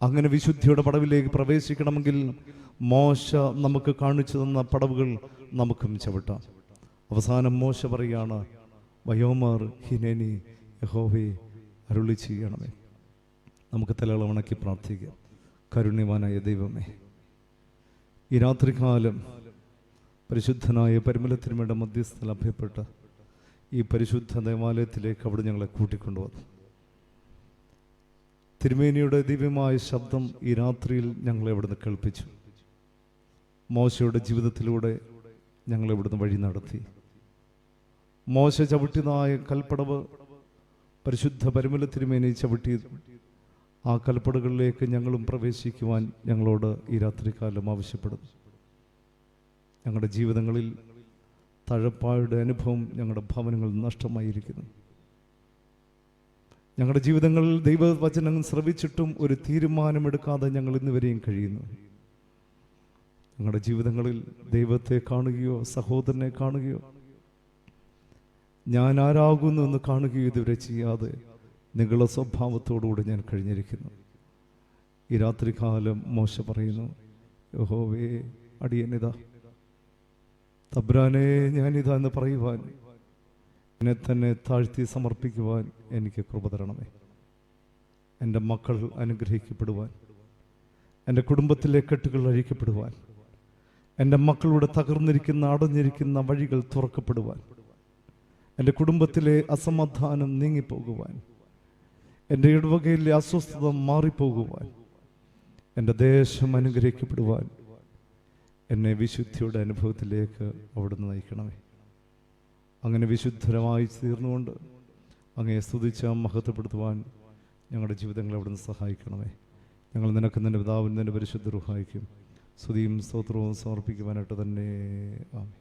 അങ്ങനെ വിശുദ്ധിയുടെ പടവിലേക്ക് പ്രവേശിക്കണമെങ്കിൽ മോശ നമുക്ക് കാണിച്ചു തന്ന പടവുകൾ നമുക്കും ചവിട്ടാം. അവസാനം മോശ പറയുകയാണ്, വയോമാർ ഹിനേനി യഹോവേ അരുളി ചെയ്യണമേ. നമുക്ക് തലകൾ വണക്കി പ്രാർത്ഥിക്കാം. കാരുണ്യവാനായ ദൈവമേ, ഈ രാത്രികാലം പരിശുദ്ധനായ പരിമല തിരുമേനിയുടെ മധ്യസ്ഥൽ അഭയപ്പെട്ട ഈ പരിശുദ്ധ ദേവാലയത്തിലേക്ക് അവിടെ ഞങ്ങളെ കൂട്ടിക്കൊണ്ടുവന്നു. തിരുമേനിയുടെ ദിവ്യമായ ശബ്ദം ഈ രാത്രിയിൽ ഞങ്ങളെ ഇവിടുന്ന് കേൾപ്പിച്ചു. മോശയുടെ ജീവിതത്തിലൂടെ ഞങ്ങളെ ഇവിടുന്ന് വഴി നടത്തി. മോശ ചവിട്ടിയതായ കൽപ്പടവ് പരിശുദ്ധ പരിമല തിരുമേനി ചവിട്ടി. ആ കൽപ്പടകളിലേക്ക് ഞങ്ങളും പ്രവേശിക്കുവാൻ ഞങ്ങളോട് ഈ രാത്രികാലം ആവശ്യപ്പെടുന്നു. ഞങ്ങളുടെ ജീവിതങ്ങളിൽ തഴപ്പായുടെ അനുഭവം ഞങ്ങളുടെ ഭവനങ്ങളിൽ നഷ്ടമായിരിക്കുന്നു. ഞങ്ങളുടെ ജീവിതങ്ങളിൽ ദൈവവചനം ശ്രവിച്ചിട്ടും ഒരു തീരുമാനമെടുക്കാതെ ഞങ്ങൾ ഇന്നുവരെയും കഴിയുന്നു. ഞങ്ങളുടെ ജീവിതങ്ങളിൽ ദൈവത്തെ കാണുകയോ സഹോദരനെ കാണുകയോ ഞാൻ ആരാകുന്നു എന്ന് കാണുകയോ ഇതുവരെ ചെയ്യാതെ നിങ്ങളുടെ സ്വഭാവത്തോടുകൂടി ഞാൻ കഴിഞ്ഞിരിക്കുന്നു. ഈ രാത്രികാലം മോശ പറയുന്നു, യഹോവേ അടിയനിതാ, തബ്രാനെ ഞാനിതാ എന്ന് പറയുവാൻ, എന്നെ തന്നെ താഴ്ത്തി സമർപ്പിക്കുവാൻ എനിക്ക് കൃപ തരണമേ. എൻ്റെ മക്കൾ അനുഗ്രഹിക്കപ്പെടുവാൻ, എൻ്റെ കുടുംബത്തിലെ കെട്ടുകൾ അഴിക്കപ്പെടുവാൻ, എൻ്റെ മക്കളുടെ തകർന്നിരിക്കുന്ന അടഞ്ഞിരിക്കുന്ന വഴികൾ തുറക്കപ്പെടുവാൻ, എൻ്റെ കുടുംബത്തിലെ അസമാധാനം നീങ്ങിപ്പോകുവാൻ, എൻ്റെ ഇടവകയിലെ അസ്വസ്ഥത മാറിപ്പോകുവാൻ, എൻ്റെ ദേശം അനുഗ്രഹിക്കപ്പെടുവാൻ എന്നെ വിശുദ്ധിയുടെ അനുഭവത്തിലേക്ക് അവിടുന്ന് നയിക്കണമേ. അങ്ങനെ വിശുദ്ധരമായി തീർന്നുകൊണ്ട് അങ്ങയെ സ്തുതിച്ച് മഹത്വപ്പെടുത്തുവാൻ ഞങ്ങളുടെ ജീവിതങ്ങളെ അവിടുന്ന് സഹായിക്കണമേ. ഞങ്ങൾ നിനക്ക് നിൻ്റെ പിതാവിനും നിൻ്റെ പരിശുദ്ധ റൂഹായിക്കും സ്തുതിയും സ്തോത്രവും സമർപ്പിക്കുവാനായിട്ട് തന്നെ ആമേൻ.